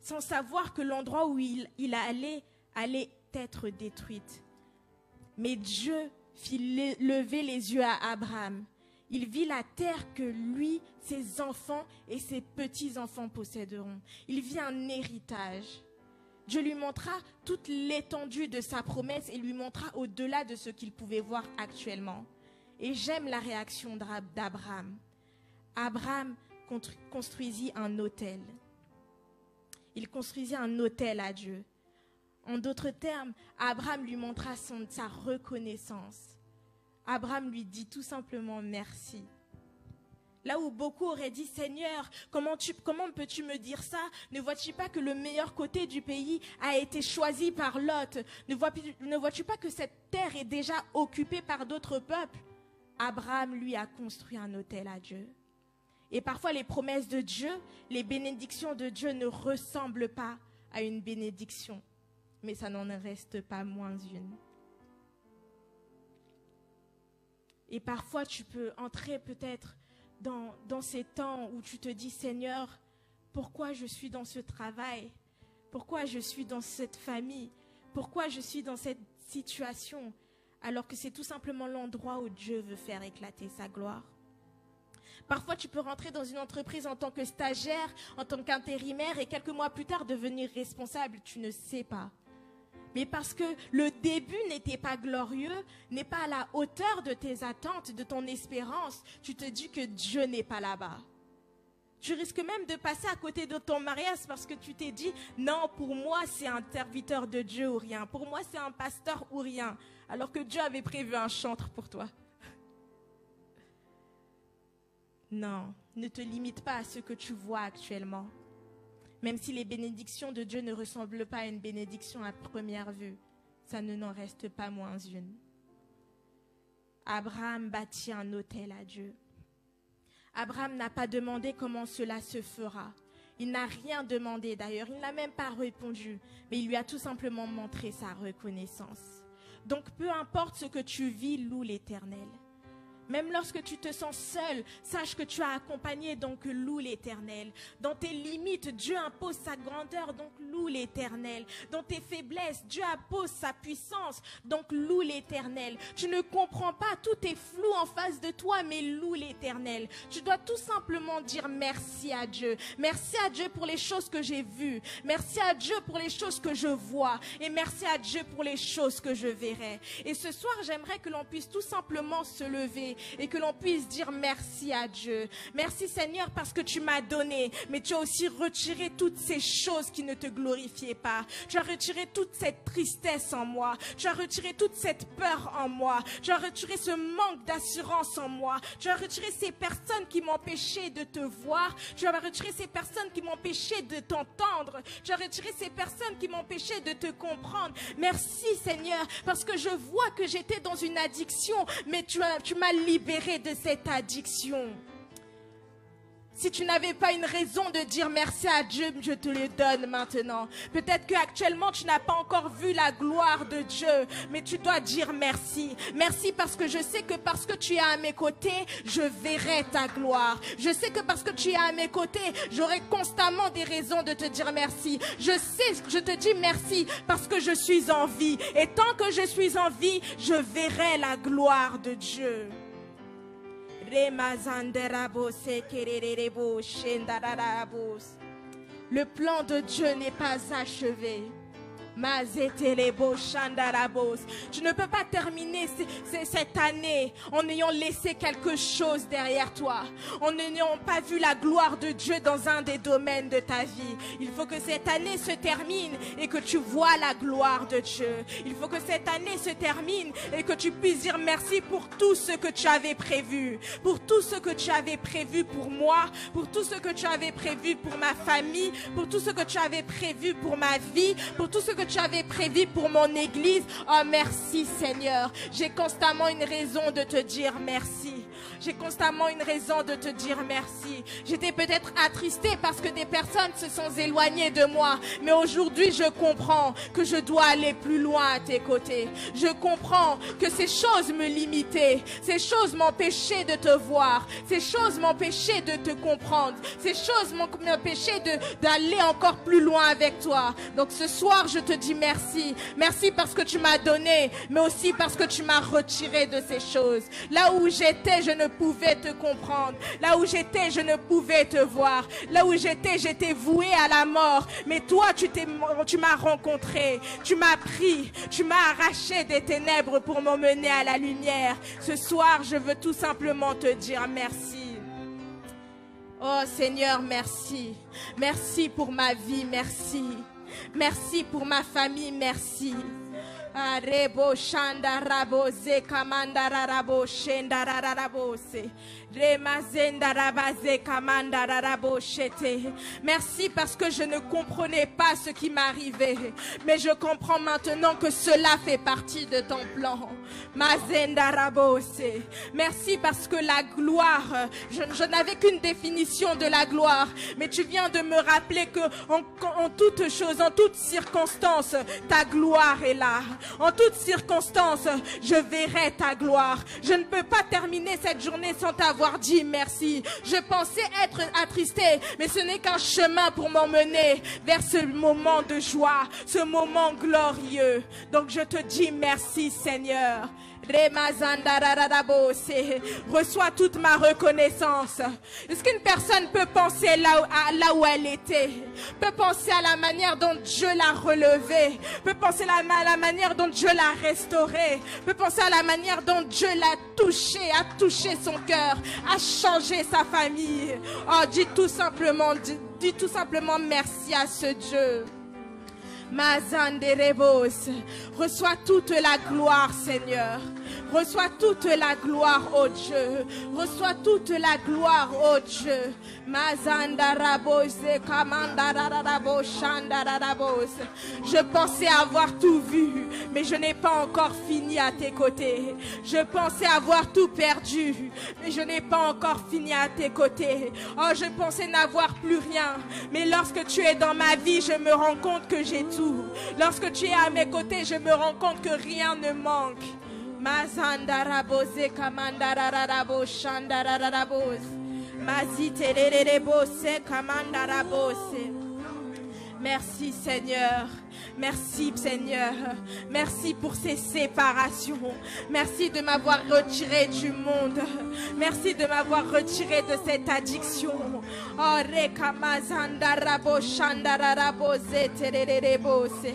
sans savoir que l'endroit où il allait être détruit. Mais Dieu fit lever les yeux à Abraham. Il vit la terre que lui, ses enfants et ses petits-enfants posséderont. Il vit un héritage. Dieu lui montra toute l'étendue de sa promesse et lui montra au-delà de ce qu'il pouvait voir actuellement. Et j'aime la réaction d'Abraham. Abraham construisit un autel. Il construisit un autel à Dieu. En d'autres termes, Abraham lui montra sa reconnaissance. Abraham lui dit tout simplement merci. Là où beaucoup auraient dit, Seigneur, comment peux-tu me dire ça? Ne vois-tu pas que le meilleur côté du pays a été choisi par Lot? Ne vois-tu pas que cette terre est déjà occupée par d'autres peuples? Abraham, lui, a construit un autel à Dieu. Et parfois, les promesses de Dieu, les bénédictions de Dieu ne ressemblent pas à une bénédiction. Mais ça n'en reste pas moins une. Et parfois, tu peux entrer peut-être dans ces temps où tu te dis, Seigneur, pourquoi je suis dans ce travail? Pourquoi je suis dans cette famille? Pourquoi je suis dans cette situation? Alors que c'est tout simplement l'endroit où Dieu veut faire éclater sa gloire. Parfois, tu peux rentrer dans une entreprise en tant que stagiaire, en tant qu'intérimaire, et quelques mois plus tard devenir responsable, tu ne sais pas. Mais parce que le début n'était pas glorieux, n'est pas à la hauteur de tes attentes, de ton espérance, tu te dis que Dieu n'est pas là-bas. Tu risques même de passer à côté de ton mariage parce que tu t'es dit, non, pour moi, c'est un serviteur de Dieu ou rien. Pour moi, c'est un pasteur ou rien. Alors que Dieu avait prévu un chantre pour toi. Non, ne te limite pas à ce que tu vois actuellement. Même si les bénédictions de Dieu ne ressemblent pas à une bénédiction à première vue, ça ne n'en reste pas moins une. Abraham bâtit un autel à Dieu. Abraham n'a pas demandé comment cela se fera. Il n'a rien demandé d'ailleurs, il n'a même pas répondu, mais il lui a tout simplement montré sa reconnaissance. Donc peu importe ce que tu vis, loue l'Éternel. Même lorsque tu te sens seul, sache que tu as accompagné, donc loue l'Éternel. Dans tes limites, Dieu impose sa grandeur, donc loue l'Éternel. Dans tes faiblesses, Dieu impose sa puissance, donc loue l'Éternel. Tu ne comprends pas, tout est flou en face de toi, mais loue l'Éternel. Tu dois tout simplement dire merci à Dieu. Merci à Dieu pour les choses que j'ai vues. Merci à Dieu pour les choses que je vois. Et merci à Dieu pour les choses que je verrai. Et ce soir, j'aimerais que l'on puisse tout simplement se lever et que l'on puisse dire merci à Dieu. Merci Seigneur parce que tu m'as donné, mais tu as aussi retiré toutes ces choses qui ne te glorifiaient pas. Tu as retiré toute cette tristesse en moi. Tu as retiré toute cette peur en moi. Tu as retiré ce manque d'assurance en moi. Tu as retiré ces personnes qui m'empêchaient de te voir. Tu as retiré ces personnes qui m'empêchaient de t'entendre. Tu as retiré ces personnes qui m'empêchaient de te comprendre. Merci Seigneur parce que je vois que j'étais dans une addiction, mais tu m'as libéré de cette addiction. Si tu n'avais pas une raison de dire merci à Dieu, je te le donne maintenant. Peut-être qu'actuellement tu n'as pas encore vu la gloire de Dieu, mais tu dois dire merci. Merci parce que je sais que parce que tu es à mes côtés, je verrai ta gloire. Je sais que parce que tu es à mes côtés, j'aurai constamment des raisons de te dire merci. Je sais, je te dis merci parce que je suis en vie. Et tant que je suis en vie, je verrai la gloire de Dieu. Le plan de Dieu n'est pas achevé. Tu ne peux pas terminer cette année en ayant laissé quelque chose derrière toi, en n'ayant pas vu la gloire de Dieu dans un des domaines de ta vie. Il faut que cette année se termine et que tu vois la gloire de Dieu. Il faut que cette année se termine et que tu puisses dire merci pour tout ce que tu avais prévu, pour tout ce que tu avais prévu pour moi, pour tout ce que tu avais prévu pour ma famille, pour tout ce que tu avais prévu pour ma vie, pour tout ce que tu avais prévu pour mon église. Oh merci Seigneur, j'ai constamment une raison de te dire merci. j'ai constamment une raison de te dire merci. J'étais peut-être attristée parce que des personnes se sont éloignées de moi. Mais aujourd'hui, je comprends que je dois aller plus loin à tes côtés. Je comprends que ces choses me limitaient. Ces choses m'empêchaient de te voir. Ces choses m'empêchaient de te comprendre. Ces choses m'empêchaient d'aller encore plus loin avec toi. Donc ce soir, je te dis merci. Merci parce que tu m'as donné, mais aussi parce que tu m'as retiré de ces choses. Là où j'étais, je ne pouvais te comprendre. Là où j'étais, je ne pouvais te voir. Là où j'étais vouée à la mort. Mais toi, tu m'as rencontré. Tu m'as pris. Tu m'as arraché des ténèbres pour m'emmener à la lumière. Ce soir, je veux tout simplement te dire merci. Oh Seigneur, merci. Merci pour ma vie, merci. Merci pour ma famille, merci. Arebo shandarabo ze kamandarabo shendararabo se. Merci parce que je ne comprenais pas ce qui m'arrivait, mais je comprends maintenant que cela fait partie de ton plan. Merci parce que la gloire, je n'avais qu'une définition de la gloire, mais tu viens de me rappeler que en toute chose, en toute circonstance, ta gloire est là. En toute circonstance, je verrai ta gloire. Je ne peux pas terminer cette journée sans t'avoir dit merci. Je pensais être attristée, mais ce n'est qu'un chemin pour m'emmener vers ce moment de joie, ce moment glorieux. Donc je te dis merci Seigneur. Reçois toute ma reconnaissance. Est-ce qu'une personne peut penser là où elle était, peut penser à la manière dont Dieu l'a relevée, peut penser à la manière dont Dieu l'a restaurée, peut penser à la manière dont Dieu l'a touché, a touché son cœur, a changé sa famille. Oh, dis tout simplement merci à ce Dieu. Mazanderebos, reçois toute la gloire, Seigneur. Reçois toute la gloire, ô Dieu. Reçois toute la gloire, ô Dieu. Mazandarabos, kamandarabos, shandarabos. Je pensais avoir tout vu, mais je n'ai pas encore fini à tes côtés. Je pensais avoir tout perdu, mais je n'ai pas encore fini à tes côtés. Oh, je pensais n'avoir plus rien, mais lorsque tu es dans ma vie, je me rends compte que j'ai tout. Lorsque tu es à mes côtés, je me rends compte que rien ne manque. Mazandarabose kamandararabo shandararabos. Mazitererebose kamandarabose. Merci Seigneur. Merci Seigneur. Merci pour ces séparations. Merci de m'avoir retiré du monde. Merci de m'avoir retiré de cette addiction. Oh, rekamazandarabo shandararabo zetererebose.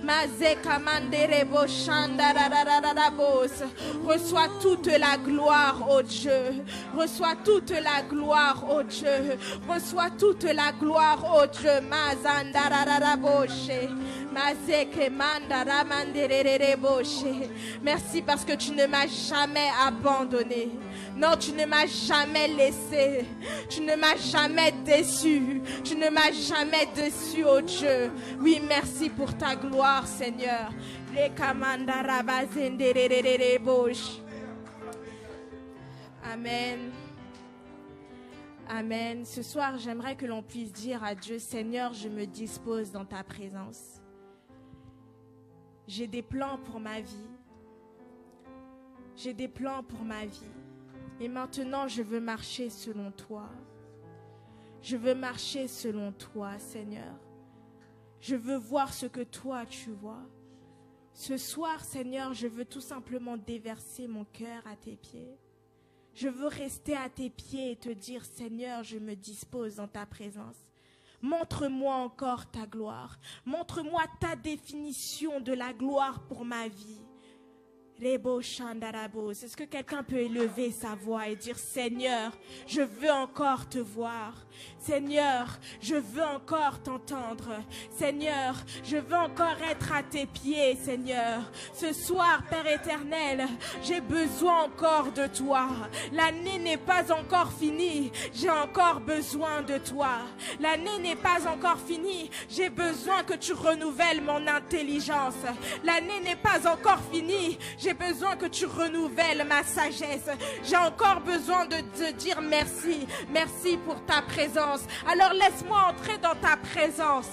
Mazekamanderebo shandarararabos. Reçois toute la gloire, ô Dieu. Reçois toute la gloire, ô Dieu. Reçois toute la gloire, ô Dieu. Mazandararaboshe. Merci parce que tu ne m'as jamais abandonné. Non, tu ne m'as jamais laissé. Tu ne m'as jamais déçu. Tu ne m'as jamais déçu, oh Dieu. Oui, merci pour ta gloire, Seigneur. Amen. Amen. Ce soir, j'aimerais que l'on puisse dire à Dieu, Seigneur, je me dispose dans ta présence. J'ai des plans pour ma vie. J'ai des plans pour ma vie. Et maintenant, je veux marcher selon toi. Je veux marcher selon toi, Seigneur. Je veux voir ce que toi, tu vois. Ce soir, Seigneur, je veux tout simplement déverser mon cœur à tes pieds. Je veux rester à tes pieds et te dire, Seigneur, je me dispose dans ta présence. Montre-moi encore ta gloire. Montre-moi ta définition de la gloire pour ma vie. Est-ce que quelqu'un peut élever sa voix et dire, Seigneur, je veux encore te voir. Seigneur, je veux encore t'entendre. Seigneur, je veux encore être à tes pieds, Seigneur. Ce soir, Père éternel, j'ai besoin encore de toi. L'année n'est pas encore finie. J'ai encore besoin de toi. L'année n'est pas encore finie. J'ai besoin que tu renouvelles mon intelligence. L'année n'est pas encore finie. J'ai besoin que tu renouvelles ma sagesse. J'ai encore besoin de te dire merci. Merci pour ta présence. Alors laisse-moi entrer dans ta présence.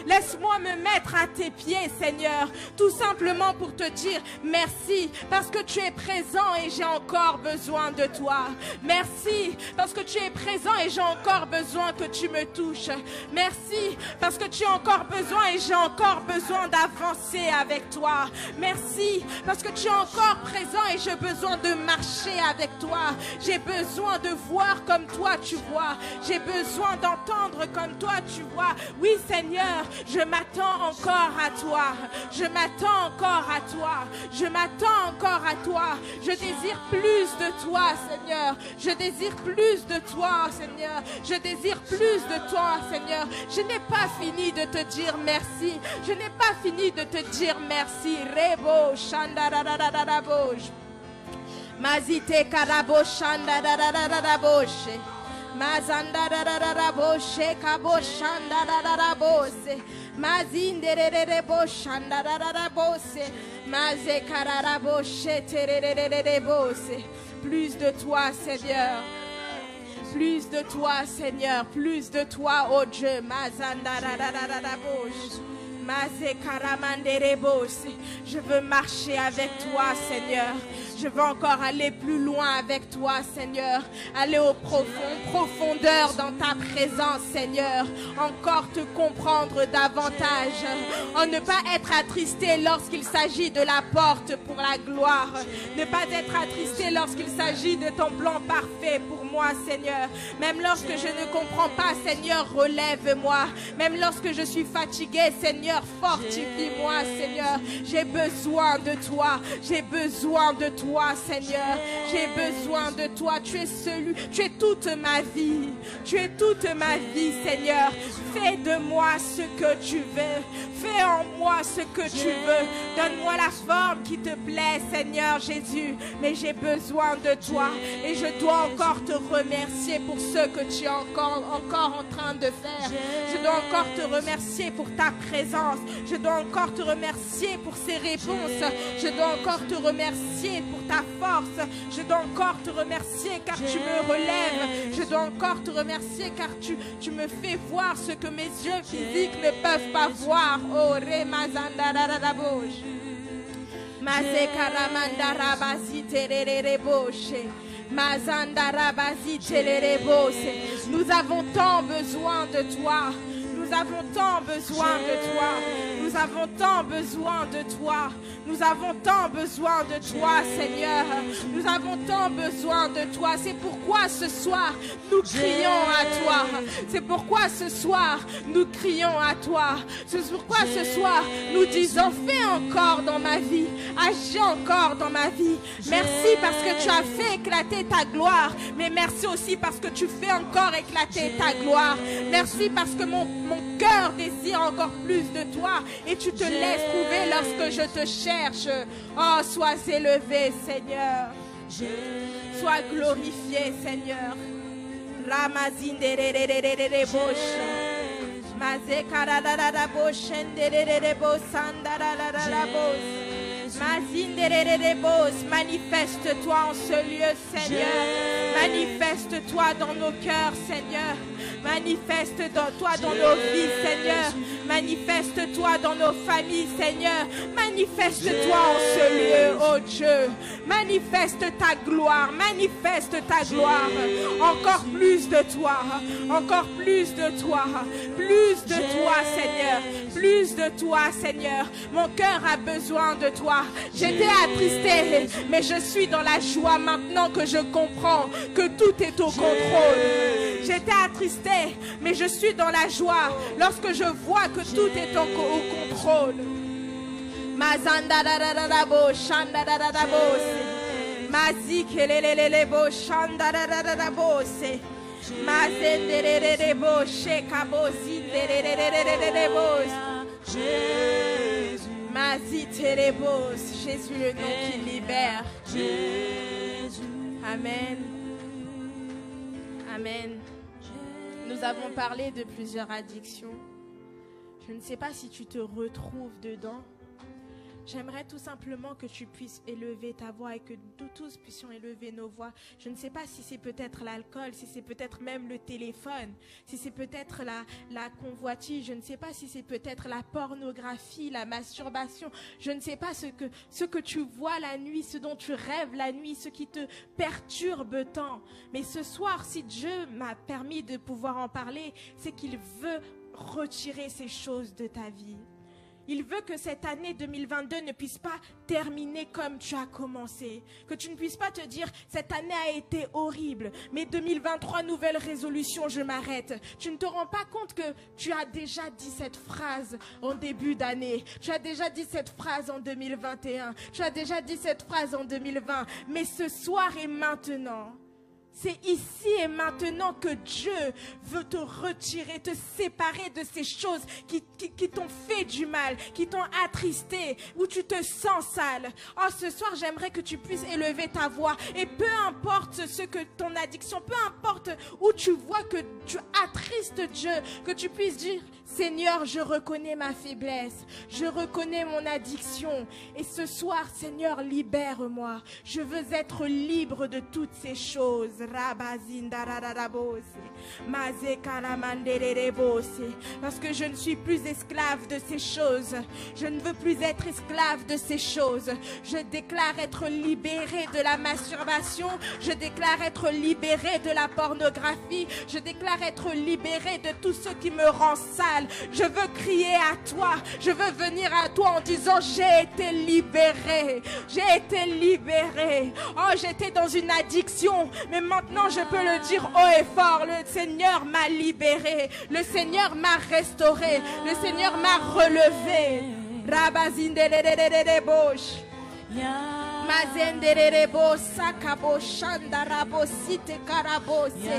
Laisse-moi me mettre à tes pieds, Seigneur. Tout simplement pour te dire merci parce que tu es présent et j'ai encore besoin de toi. Merci parce que tu es présent et j'ai encore besoin que tu me touches. Merci parce que tu as encore besoin et j'ai encore besoin d'avancer avec toi. Merci parce que tu es encore présent et j'ai besoin de marcher avec toi. J'ai besoin de voir comme toi tu vois. J'ai besoin d'entendre comme toi tu vois. Oui Seigneur, je m'attends encore à toi. Je m'attends encore à toi. Je m'attends encore à toi. Je désire plus de toi Seigneur. Je désire plus de toi Seigneur. Je désire plus de toi Seigneur. Je n'ai pas fini de te dire merci. Je n'ai pas fini de te dire merci. Rebo shandarararaboj. Mazite karabo shandarararaboshe. Mazandarararaboshe kabo shandarararabose. Mazindererebo shandarararabose. Mazekararaboshe terererebose. Plus de toi Seigneur. Plus de toi, Seigneur. Plus de toi, oh Dieu. Je veux marcher avec toi, Seigneur. Je veux encore aller plus loin avec toi, Seigneur. Aller aux profondeurs dans ta présence, Seigneur. Encore te comprendre davantage. En ne pas être attristé lorsqu'il s'agit de la porte pour la gloire. Ne pas être attristé lorsqu'il s'agit de ton plan parfait pour moi, Seigneur. Même lorsque je ne comprends pas, Seigneur, relève-moi. Même lorsque je suis fatigué, Seigneur, fortifie-moi, Seigneur. J'ai besoin de toi. J'ai besoin de toi, Seigneur. J'ai besoin de toi. Tu es toute ma vie. Tu es toute ma vie, Seigneur. Fais de moi ce que tu veux. Fais en moi ce que tu veux. Donne-moi la forme qui te plaît, Seigneur Jésus. Mais j'ai besoin de toi. Et je dois encore te remercier pour ce que tu es encore en train de faire. Je dois encore te remercier pour ta présence. Je dois encore te remercier pour ces réponses. Je dois encore te remercier pour ta force. Je dois encore te remercier car tu me relèves. Je dois encore te remercier car tu me fais voir ce que mes yeux physiques ne peuvent pas voir. Oh, Remazandaraboj. Mazekaramandarabasi terereboche. Mazandarabasi tererebose. Nous avons tant besoin de toi. Nous avons tant besoin de toi. Nous avons tant besoin de toi. Nous avons tant besoin de toi, Seigneur. Nous avons tant besoin de toi. C'est pourquoi ce soir, nous crions à toi. C'est pourquoi ce soir, nous crions à toi. C'est pourquoi ce soir, nous disons, fais encore dans ma vie. Agis encore dans ma vie. Merci parce que tu as fait éclater ta gloire. Mais merci aussi parce que tu fais encore éclater ta gloire. Merci parce que mon cœur désire encore plus de toi. Et tu te laisses trouver lorsque je te cherche. Oh, sois élevé, Seigneur. Sois glorifié, Seigneur. Manifeste-toi en ce lieu, Seigneur. Manifeste-toi dans nos cœurs, Seigneur. Manifeste-toi dans nos vies, Seigneur. Manifeste-toi dans nos familles, Seigneur. Manifeste-toi en ce lieu, oh Dieu. Manifeste ta gloire. Manifeste ta gloire. Encore plus de toi. Encore plus de toi. Plus de toi, Seigneur. Plus de toi, Seigneur. Mon cœur a besoin de toi. J'étais attristée, mais je suis dans la joie maintenant que je comprends que tout est au contrôle. J'étais attristée, mais je suis dans la joie lorsque je vois que tout est au contrôle. Mazandarararabo shandarararabose. Mazikelelelebo shandarararabose. Mazendererebo shekabozinderererebose. Maziterebos, Jésus le nom qui libère. Amen. Amen. Nous avons parlé de plusieurs addictions. Je ne sais pas si tu te retrouves dedans. J'aimerais tout simplement que tu puisses élever ta voix et que nous tous puissions élever nos voix. Je ne sais pas si c'est peut-être l'alcool, si c'est peut-être même le téléphone, si c'est peut-être la convoitise, je ne sais pas si c'est peut-être la pornographie, la masturbation. Je ne sais pas ce que tu vois la nuit, ce dont tu rêves la nuit, ce qui te perturbe tant. Mais ce soir, si Dieu m'a permis de pouvoir en parler, c'est qu'il veut retirer ces choses de ta vie. Il veut que cette année 2022 ne puisse pas terminer comme tu as commencé. Que tu ne puisses pas te dire, cette année a été horrible, mais 2023, nouvelle résolution, je m'arrête. Tu ne te rends pas compte que tu as déjà dit cette phrase en début d'année. Tu as déjà dit cette phrase en 2021. Tu as déjà dit cette phrase en 2020. Mais ce soir et maintenant, c'est ici et maintenant que Dieu veut te retirer, te séparer de ces choses qui t'ont fait du mal, qui t'ont attristé, où tu te sens sale. Oh, ce soir, j'aimerais que tu puisses élever ta voix. Et peu importe ce que ton addiction, peu importe où tu vois que tu attristes Dieu, que tu puisses dire, Seigneur, je reconnais ma faiblesse, je reconnais mon addiction. Et ce soir, Seigneur, libère-moi. Je veux être libre de toutes ces choses. Parce que je ne suis plus esclave de ces choses. Je ne veux plus être esclave de ces choses. Je déclare être libéré de la masturbation. Je déclare être libéré de la pornographie. Je déclare être libéré de tout ce qui me rend sale. Je veux crier à toi. Je veux venir à toi en disant, j'ai été libéré. J'ai été libéré. Oh, j'étais dans une addiction. Mais maintenant, je peux le dire haut et fort. Le Seigneur m'a libéré. Le Seigneur m'a restauré. Le Seigneur m'a relevé. Rabazinderererebosh. Mazendererebo sakabo shandarabo site karabose.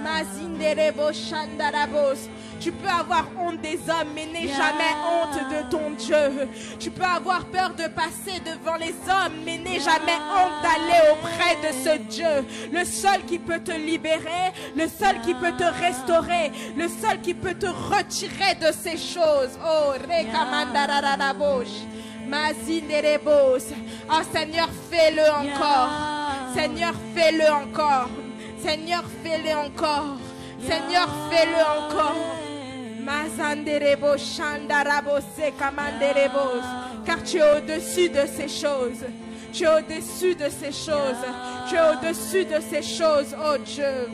Mazinderebo shandarabos. Tu peux avoir honte des hommes, mais n'aie jamais honte de ton Dieu. Tu peux avoir peur de passer devant les hommes, mais n'aie jamais honte d'aller auprès de ce Dieu. Le seul qui peut te libérer, le seul qui peut te restaurer, le seul qui peut te retirer de ces choses. Oh, rekamandararabosh. Mazinderebos. Oh Seigneur, fais-le encore. Seigneur, fais-le encore. Seigneur, fais-le encore. Seigneur, fais-le encore. Mazanderebo shandarabose kamanderebos. Car tu es au-dessus de ces choses. Tu es au-dessus de ces choses. Tu es au-dessus de ces choses, oh Dieu.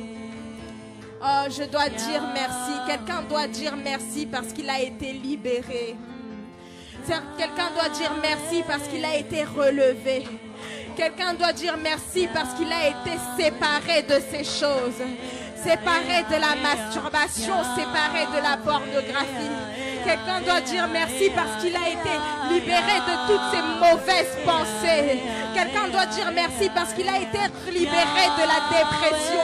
Oh, je dois dire merci. Quelqu'un doit dire merci parce qu'il a été libéré. Quelqu'un doit dire merci parce qu'il a été relevé. Quelqu'un doit dire merci parce qu'il a été séparé de ces choses. Séparé de la masturbation, séparé de la pornographie. Quelqu'un doit dire merci parce qu'il a été libéré de toutes ces mauvaises pensées. Quelqu'un doit dire merci parce qu'il a été libéré de la dépression.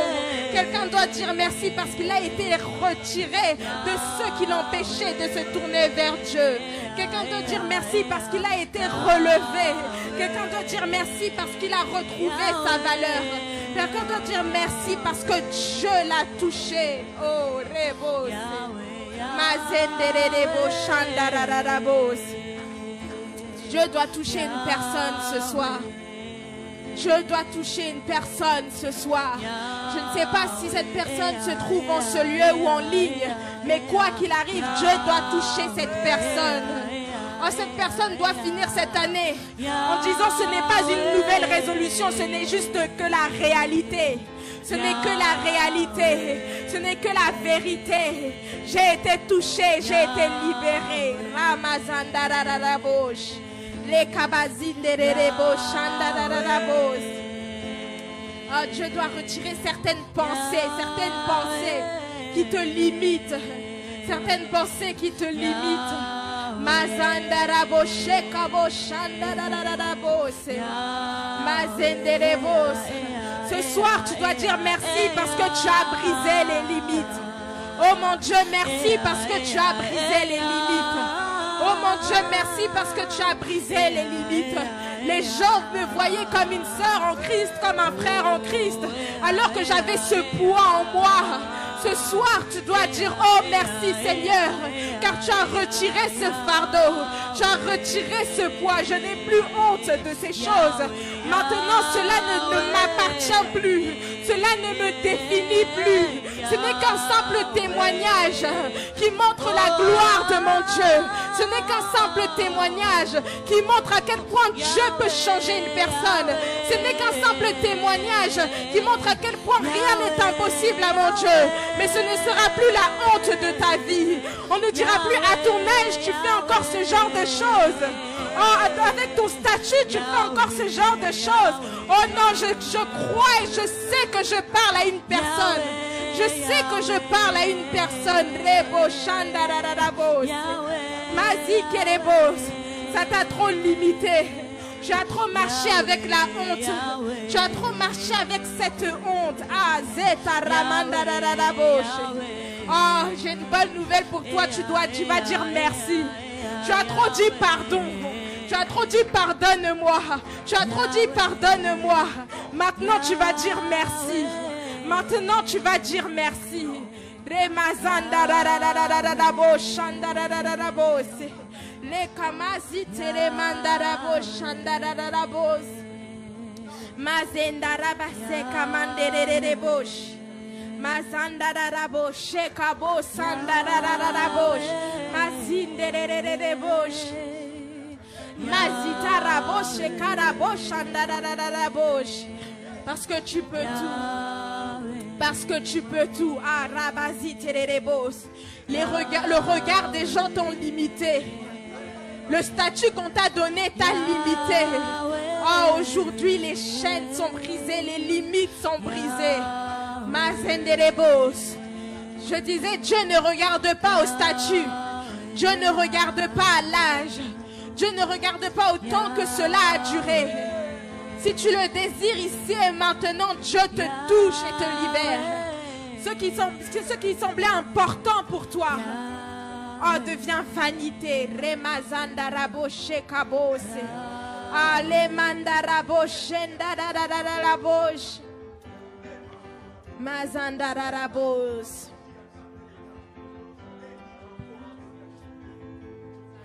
Quelqu'un doit dire merci parce qu'il a été retiré de ceux qui l'empêchaient de se tourner vers Dieu. Quelqu'un doit dire merci parce qu'il a été relevé. Quelqu'un doit dire merci parce qu'il a retrouvé sa valeur. Quelqu'un doit dire merci parce que Dieu l'a touché. Oh, Rebos. Dieu doit toucher une personne ce soir. Dieu doit toucher une personne ce soir. Je ne sais pas si cette personne se trouve en ce lieu ou en ligne, mais quoi qu'il arrive, Dieu doit toucher cette personne. Oh, cette personne doit finir cette année en disant ce n'est pas une nouvelle résolution, ce n'est juste que la réalité. Ce n'est que la réalité. Ce n'est que la vérité. J'ai été touché, j'ai été libéré. Ramazandararabosh. Les kabazindererebo shandararabos. Oh, Dieu doit retirer certaines pensées qui te limitent. Certaines pensées qui te limitent. Mazandaraboshe kabo shandararabos. Mazenderebos. Ce soir, tu dois dire merci parce que tu as brisé les limites. Oh mon Dieu, merci parce que tu as brisé les limites. Oh mon Dieu, merci parce que tu as brisé les limites. Les gens me voyaient comme une sœur en Christ, comme un frère en Christ, alors que j'avais ce poids en moi. Ce soir, tu dois dire, oh merci Seigneur, car tu as retiré ce fardeau, tu as retiré ce poids. Je n'ai plus honte de ces choses. Maintenant, cela ne m'appartient plus, cela ne me définit plus. Ce n'est qu'un simple témoignage qui montre la gloire de mon Dieu. Ce n'est qu'un simple témoignage qui montre à quel point Dieu peut changer une personne. Ce n'est qu'un simple témoignage qui montre à quel point rien n'est impossible à mon Dieu. Mais ce ne sera plus la honte de ta vie. On ne dira plus à ton âge, tu fais encore ce genre de choses. Oh, avec ton statut, tu fais encore ce genre de choses. Oh non, je crois et je sais que je parle à une personne. Je sais que je parle à une personne. Ça t'a trop limité. Tu as trop marché avec la honte. Tu as trop marché avec cette honte. Oh, j'ai une bonne nouvelle pour toi. Tu vas dire merci. Tu as trop dit pardon. Tu as trop dit pardonne-moi. Tu as trop dit pardonne-moi. Maintenant tu vas dire merci. Maintenant tu vas dire merci. Le kamazi tere mandarabo shandarabos mazendarabase kamandererebosh mazandarabo shekabo sandararabosh mazindererebosh mazitarabo shekarabo shandararabosh. Parce que tu peux tout. Parce que tu peux tout. Ah, rabazi tererebos. Le regard des gens t'ont limité. Le statut qu'on t'a donné t'a limité. Oh, aujourd'hui, les chaînes sont brisées, les limites sont brisées. Mazenderebos. Je disais, Dieu ne regarde pas au statut. Dieu ne regarde pas à l'âge. Dieu ne regarde pas au temps que cela a duré. Si tu le désires ici et maintenant, Dieu te touche et te libère. Ce qui semblait important pour toi, oh, devient vanité. Remazandarabo shekabose. Alemandarabo shendarararabos. Mazandararabos.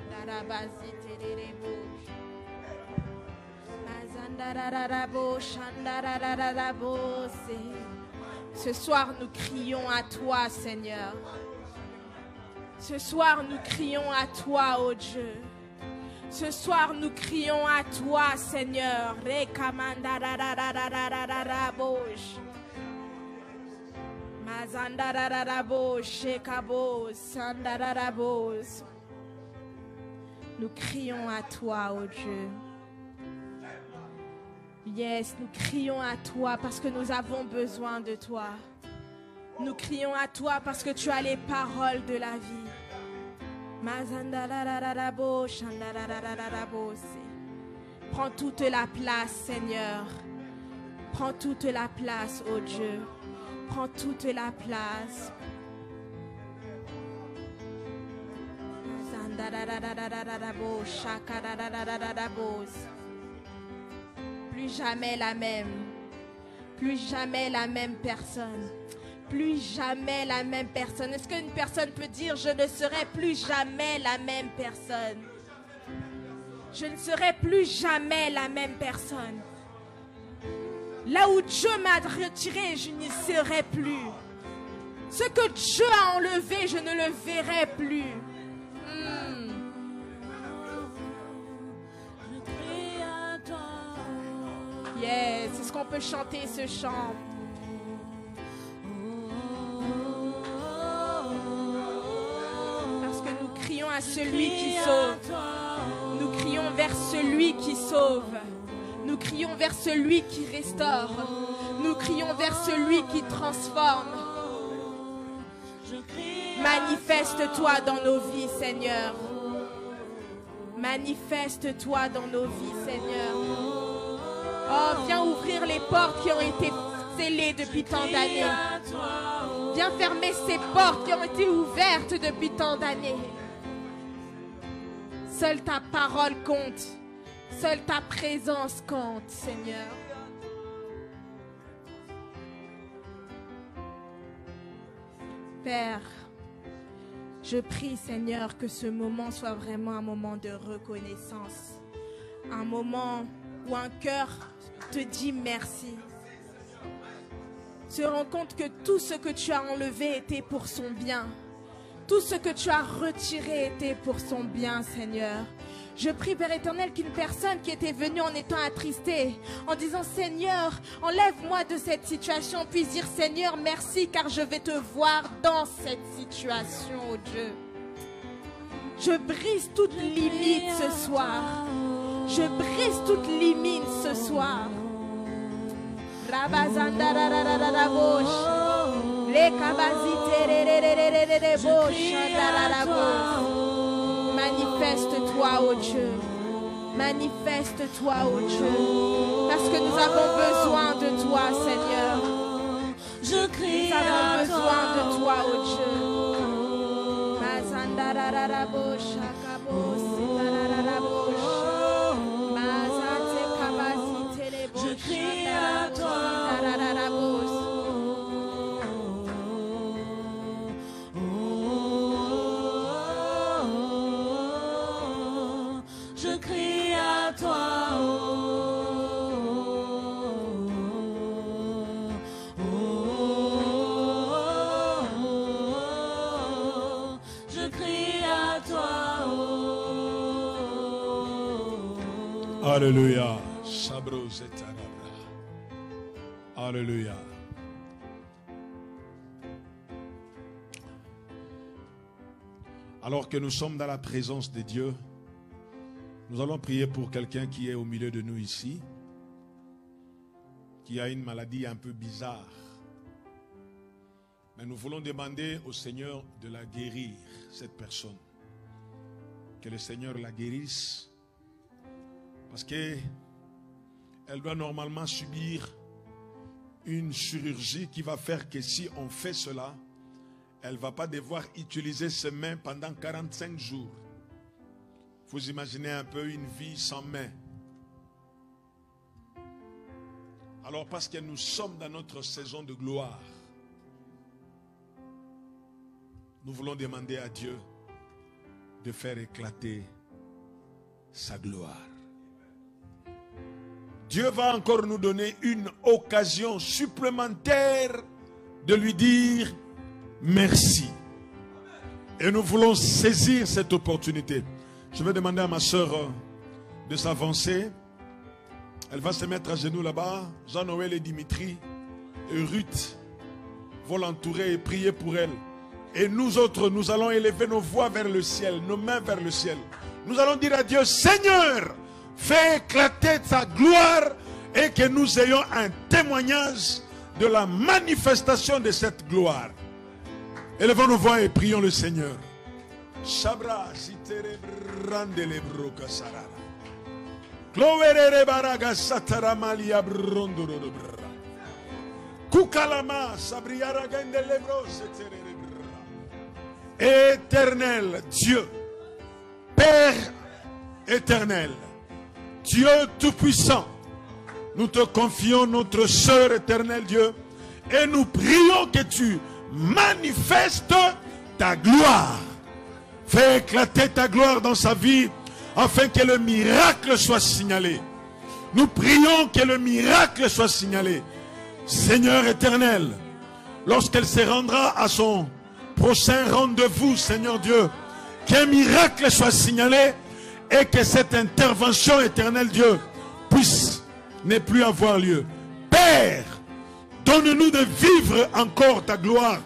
Darabazitererebo. Ce soir, nous crions à toi, Seigneur. Ce soir, nous crions à toi, ô Dieu. Ce soir, nous crions à toi, Seigneur. Nous crions à toi, ô Dieu. Yes, nous crions à toi parce que nous avons besoin de toi. Nous crions à toi parce que tu as les paroles de la vie. Prends toute la place, Seigneur. Prends toute la place, ô Dieu. Prends toute la place. Plus jamais la même. Plus jamais la même personne. Plus jamais la même personne. Est-ce qu'une personne peut dire je ne serai plus jamais la même personne? Je ne serai plus jamais la même personne. Là où Dieu m'a retiré, je n'y serai plus. Ce que Dieu a enlevé, je ne le verrai plus. Yes, est-ce qu'on peut chanter ce chant? Parce que nous crions à celui qui sauve. Nous crions vers celui qui sauve. Nous crions vers celui qui restaure. Nous crions vers celui qui transforme. Manifeste-toi dans nos vies, Seigneur. Manifeste-toi dans nos vies, Seigneur. Oh, viens ouvrir les portes qui ont été scellées depuis tant d'années. Viens fermer ces portes qui ont été ouvertes depuis tant d'années. Seule ta parole compte. Seule ta présence compte, Seigneur. Père, je prie, Seigneur, que ce moment soit vraiment un moment de reconnaissance. Un moment où un cœur te dit merci. Se rend compte que tout ce que tu as enlevé était pour son bien. Tout ce que tu as retiré était pour son bien, Seigneur. Je prie, Père éternel, qu'une personne qui était venue en étant attristée, en disant « Seigneur, enlève-moi de cette situation », puisse dire « Seigneur, merci, car je vais te voir dans cette situation, oh Dieu. » Je brise toute limite ce soir. Je brise toute limite ce soir. Manifeste-toi, ô Dieu. Manifeste-toi, ô Dieu. Parce que nous avons besoin de toi, Seigneur. Je crie nous avons à besoin toi, de toi, ô Dieu. Je crie à toi. Je crie à toi. Je crie à toi. Alléluia. Alléluia. Alors que nous sommes dans la présence de Dieu, nous allons prier pour quelqu'un qui est au milieu de nous ici, qui a une maladie un peu bizarre. Mais nous voulons demander au Seigneur de la guérir, cette personne. Que le Seigneur la guérisse. Parce qu'elle doit normalement subir une chirurgie qui va faire que si on fait cela, elle ne va pas devoir utiliser ses mains pendant 45 jours. Vous imaginez un peu une vie sans mains. Alors parce que nous sommes dans notre saison de gloire, nous voulons demander à Dieu de faire éclater sa gloire. Dieu va encore nous donner une occasion supplémentaire de lui dire merci. Et nous voulons saisir cette opportunité. Je vais demander à ma soeur de s'avancer. Elle va se mettre à genoux là-bas. Jean-Noël et Dimitri et Ruth vont l'entourer et prier pour elle. Et nous autres, nous allons élever nos voix vers le ciel, nos mains vers le ciel. Nous allons dire à Dieu, Seigneur, fais éclater ta gloire et que nous ayons un témoignage de la manifestation de cette gloire. Élevons nos voix et prions le Seigneur. Shabra sitere brandele broka sarara. Cloverere baraga satara malia brondoro de bra. Kukalama sabriara gendele bro setere bra. Éternel Dieu, Père éternel, Dieu tout-puissant, nous te confions notre sœur éternelle Dieu et nous prions que tu manifestes ta gloire. Fais éclater ta gloire dans sa vie afin que le miracle soit signalé. Nous prions que le miracle soit signalé. Seigneur éternel, lorsqu'elle se rendra à son prochain rendez-vous, Seigneur Dieu, qu'un miracle soit signalé et que cette intervention éternelle Dieu puisse ne plus avoir lieu. Père, donne-nous de vivre encore ta gloire,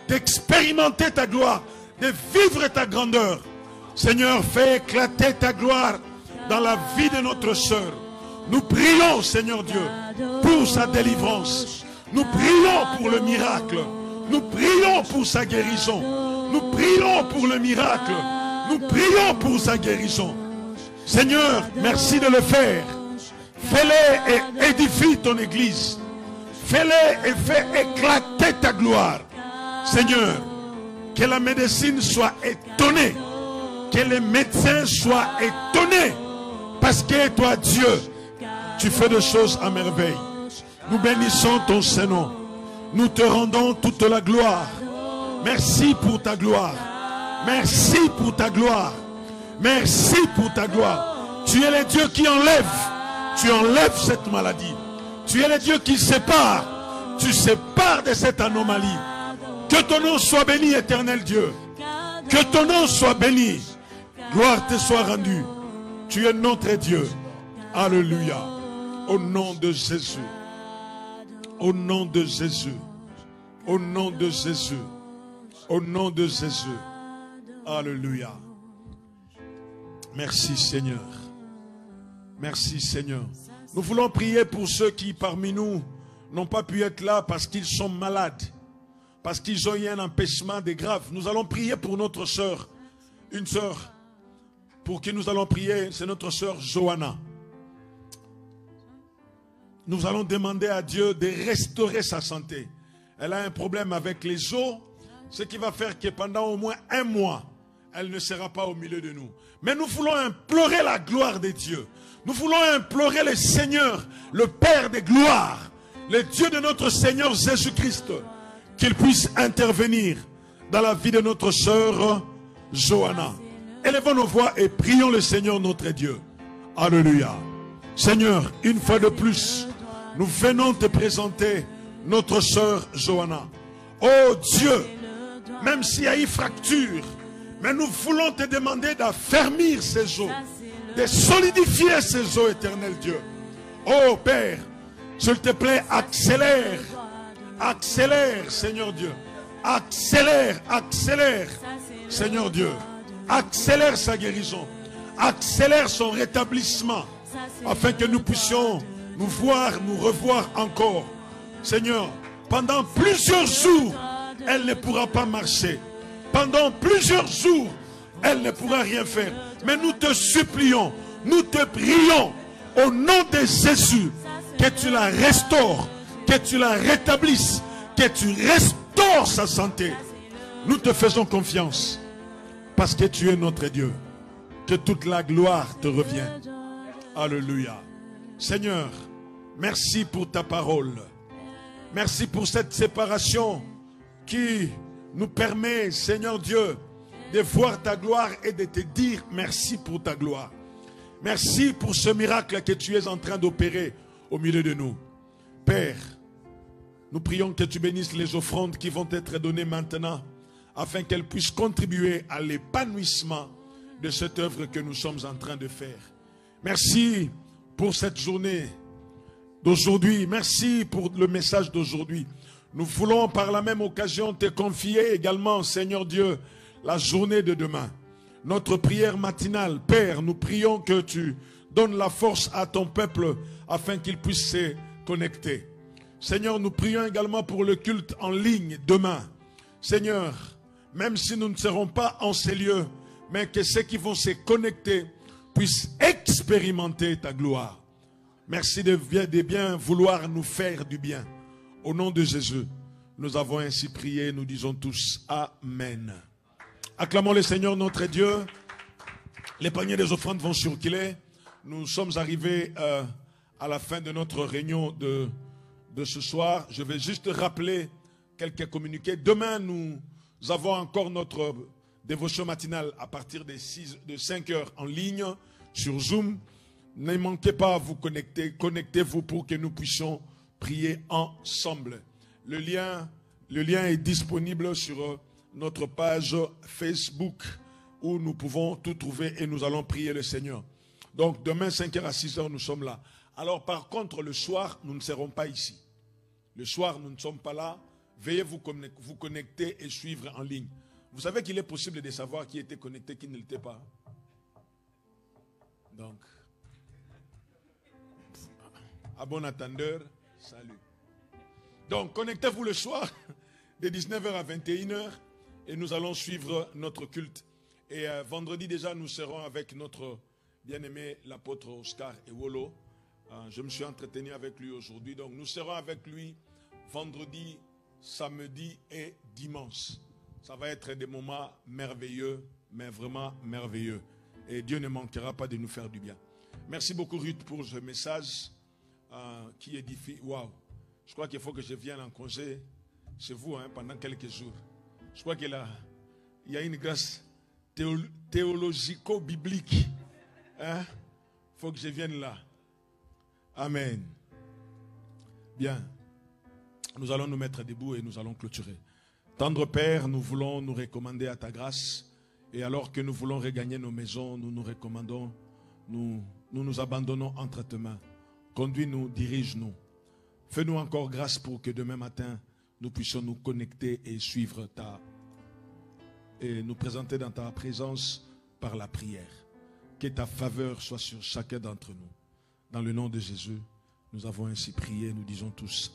d'expérimenter ta gloire, de vivre ta grandeur. Seigneur, fais éclater ta gloire dans la vie de notre sœur. Nous prions, Seigneur Dieu, pour sa délivrance. Nous prions pour le miracle. Nous prions pour sa guérison. Nous prions pour le miracle. Nous prions pour sa guérison. Seigneur, merci de le faire. Fais-le et édifie ton église. Fais-le et fais éclater ta gloire. Seigneur, que la médecine soit étonnée. Que les médecins soient étonnés. Parce que toi, Dieu, tu fais des choses à merveille. Nous bénissons ton Saint-Nom. Nous te rendons toute la gloire. Merci pour ta gloire. Merci pour ta gloire. Merci pour ta gloire. Tu es le Dieu qui enlève. Tu enlèves cette maladie. Tu es le Dieu qui sépare. Tu sépares de cette anomalie. Que ton nom soit béni, éternel Dieu. Que ton nom soit béni. Gloire te soit rendue. Tu es notre Dieu. Alléluia. Au nom de Jésus. Au nom de Jésus. Au nom de Jésus. Au nom de Jésus. Alléluia. Merci Seigneur. Merci Seigneur. Nous voulons prier pour ceux qui parmi nous n'ont pas pu être là parce qu'ils sont malades, parce qu'ils ont eu un empêchement de grave. Nous allons prier pour notre sœur, une sœur pour qui nous allons prier, c'est notre sœur Johanna. Nous allons demander à Dieu de restaurer sa santé. Elle a un problème avec les os, ce qui va faire que pendant au moins un mois, elle ne sera pas au milieu de nous. Mais nous voulons implorer la gloire de Dieu. Nous voulons implorer le Seigneur, le Père de gloire, le Dieu de notre Seigneur Jésus-Christ, qu'il puisse intervenir dans la vie de notre sœur Johanna. Élevons nos voix et prions le Seigneur notre Dieu. Alléluia. Seigneur, une fois de plus, nous venons te présenter notre sœur Johanna. Oh Dieu, même s'il y a eu fracture, mais nous voulons te demander d'affermir ces os, de solidifier ces os, éternel Dieu. Oh Père, s'il te plaît, accélère, accélère, Seigneur Dieu. Accélère, accélère, Seigneur Dieu. Accélère sa guérison, accélère son rétablissement, afin que nous puissions nous voir, nous revoir encore. Seigneur, pendant plusieurs jours, elle ne pourra pas marcher. Pendant plusieurs jours, elle ne pourra rien faire. Mais nous te supplions, nous te prions, au nom de Jésus, que tu la restaures, que tu la rétablisses, que tu restaures sa santé. Nous te faisons confiance, parce que tu es notre Dieu. Que toute la gloire te revienne. Alléluia. Seigneur, merci pour ta parole. Merci pour cette séparation qui nous permet, Seigneur Dieu, de voir ta gloire et de te dire merci pour ta gloire. Merci pour ce miracle que tu es en train d'opérer au milieu de nous. Père, nous prions que tu bénisses les offrandes qui vont être données maintenant, afin qu'elles puissent contribuer à l'épanouissement de cette œuvre que nous sommes en train de faire. Merci pour cette journée d'aujourd'hui. Merci pour le message d'aujourd'hui. Nous voulons par la même occasion te confier également, Seigneur Dieu, la journée de demain. Notre prière matinale, Père, nous prions que tu donnes la force à ton peuple afin qu'il puisse se connecter. Seigneur, nous prions également pour le culte en ligne demain. Seigneur, même si nous ne serons pas en ces lieux, mais que ceux qui vont se connecter puissent expérimenter ta gloire. Merci de bien vouloir nous faire du bien. Au nom de Jésus, nous avons ainsi prié, nous disons tous Amen. Acclamons le Seigneur notre Dieu. Les paniers des offrandes vont circuler. Nous sommes arrivés à la fin de notre réunion de ce soir. Je vais juste rappeler quelques communiqués. Demain, nous avons encore notre dévotion matinale à partir de 5 heures en ligne sur Zoom. Ne manquez pas à vous connecter. Connectez-vous pour que nous puissions prier ensemble. Le lien est disponible sur notre page Facebook où nous pouvons tout trouver et nous allons prier le Seigneur. Donc demain 5h à 6h nous sommes là. Alors par contre le soir nous ne serons pas ici. Le soir nous ne sommes pas là. Veuillez vous connecter et suivre en ligne. Vous savez qu'il est possible de savoir qui était connecté, qui ne l'était pas. Donc, à bon attendeur, salut. Donc, connectez-vous le soir, de 19h à 21h, et nous allons suivre notre culte. Et vendredi déjà, nous serons avec notre bien-aimé, l'apôtre Oscar Ewolo. Je me suis entretenu avec lui aujourd'hui, donc nous serons avec lui vendredi, samedi et dimanche. Ça va être des moments merveilleux, mais vraiment merveilleux. Et Dieu ne manquera pas de nous faire du bien. Merci beaucoup Ruth pour ce message qui édifie. Waouh! Je crois qu'il faut que je vienne en congé chez vous pendant quelques jours. Je crois qu'il y a une grâce théologico-biblique. Hein? Faut que je vienne là. Amen. Bien. Nous allons nous mettre debout et nous allons clôturer. Tendre Père, nous voulons nous recommander à ta grâce. Et alors que nous voulons regagner nos maisons, nous nous recommandons, nous nous abandonnons entre tes mains. Conduis-nous, dirige-nous. Fais-nous encore grâce pour que demain matin, nous puissions nous connecter et suivre et nous présenter dans ta présence par la prière. Que ta faveur soit sur chacun d'entre nous. Dans le nom de Jésus, nous avons ainsi prié, nous disons tous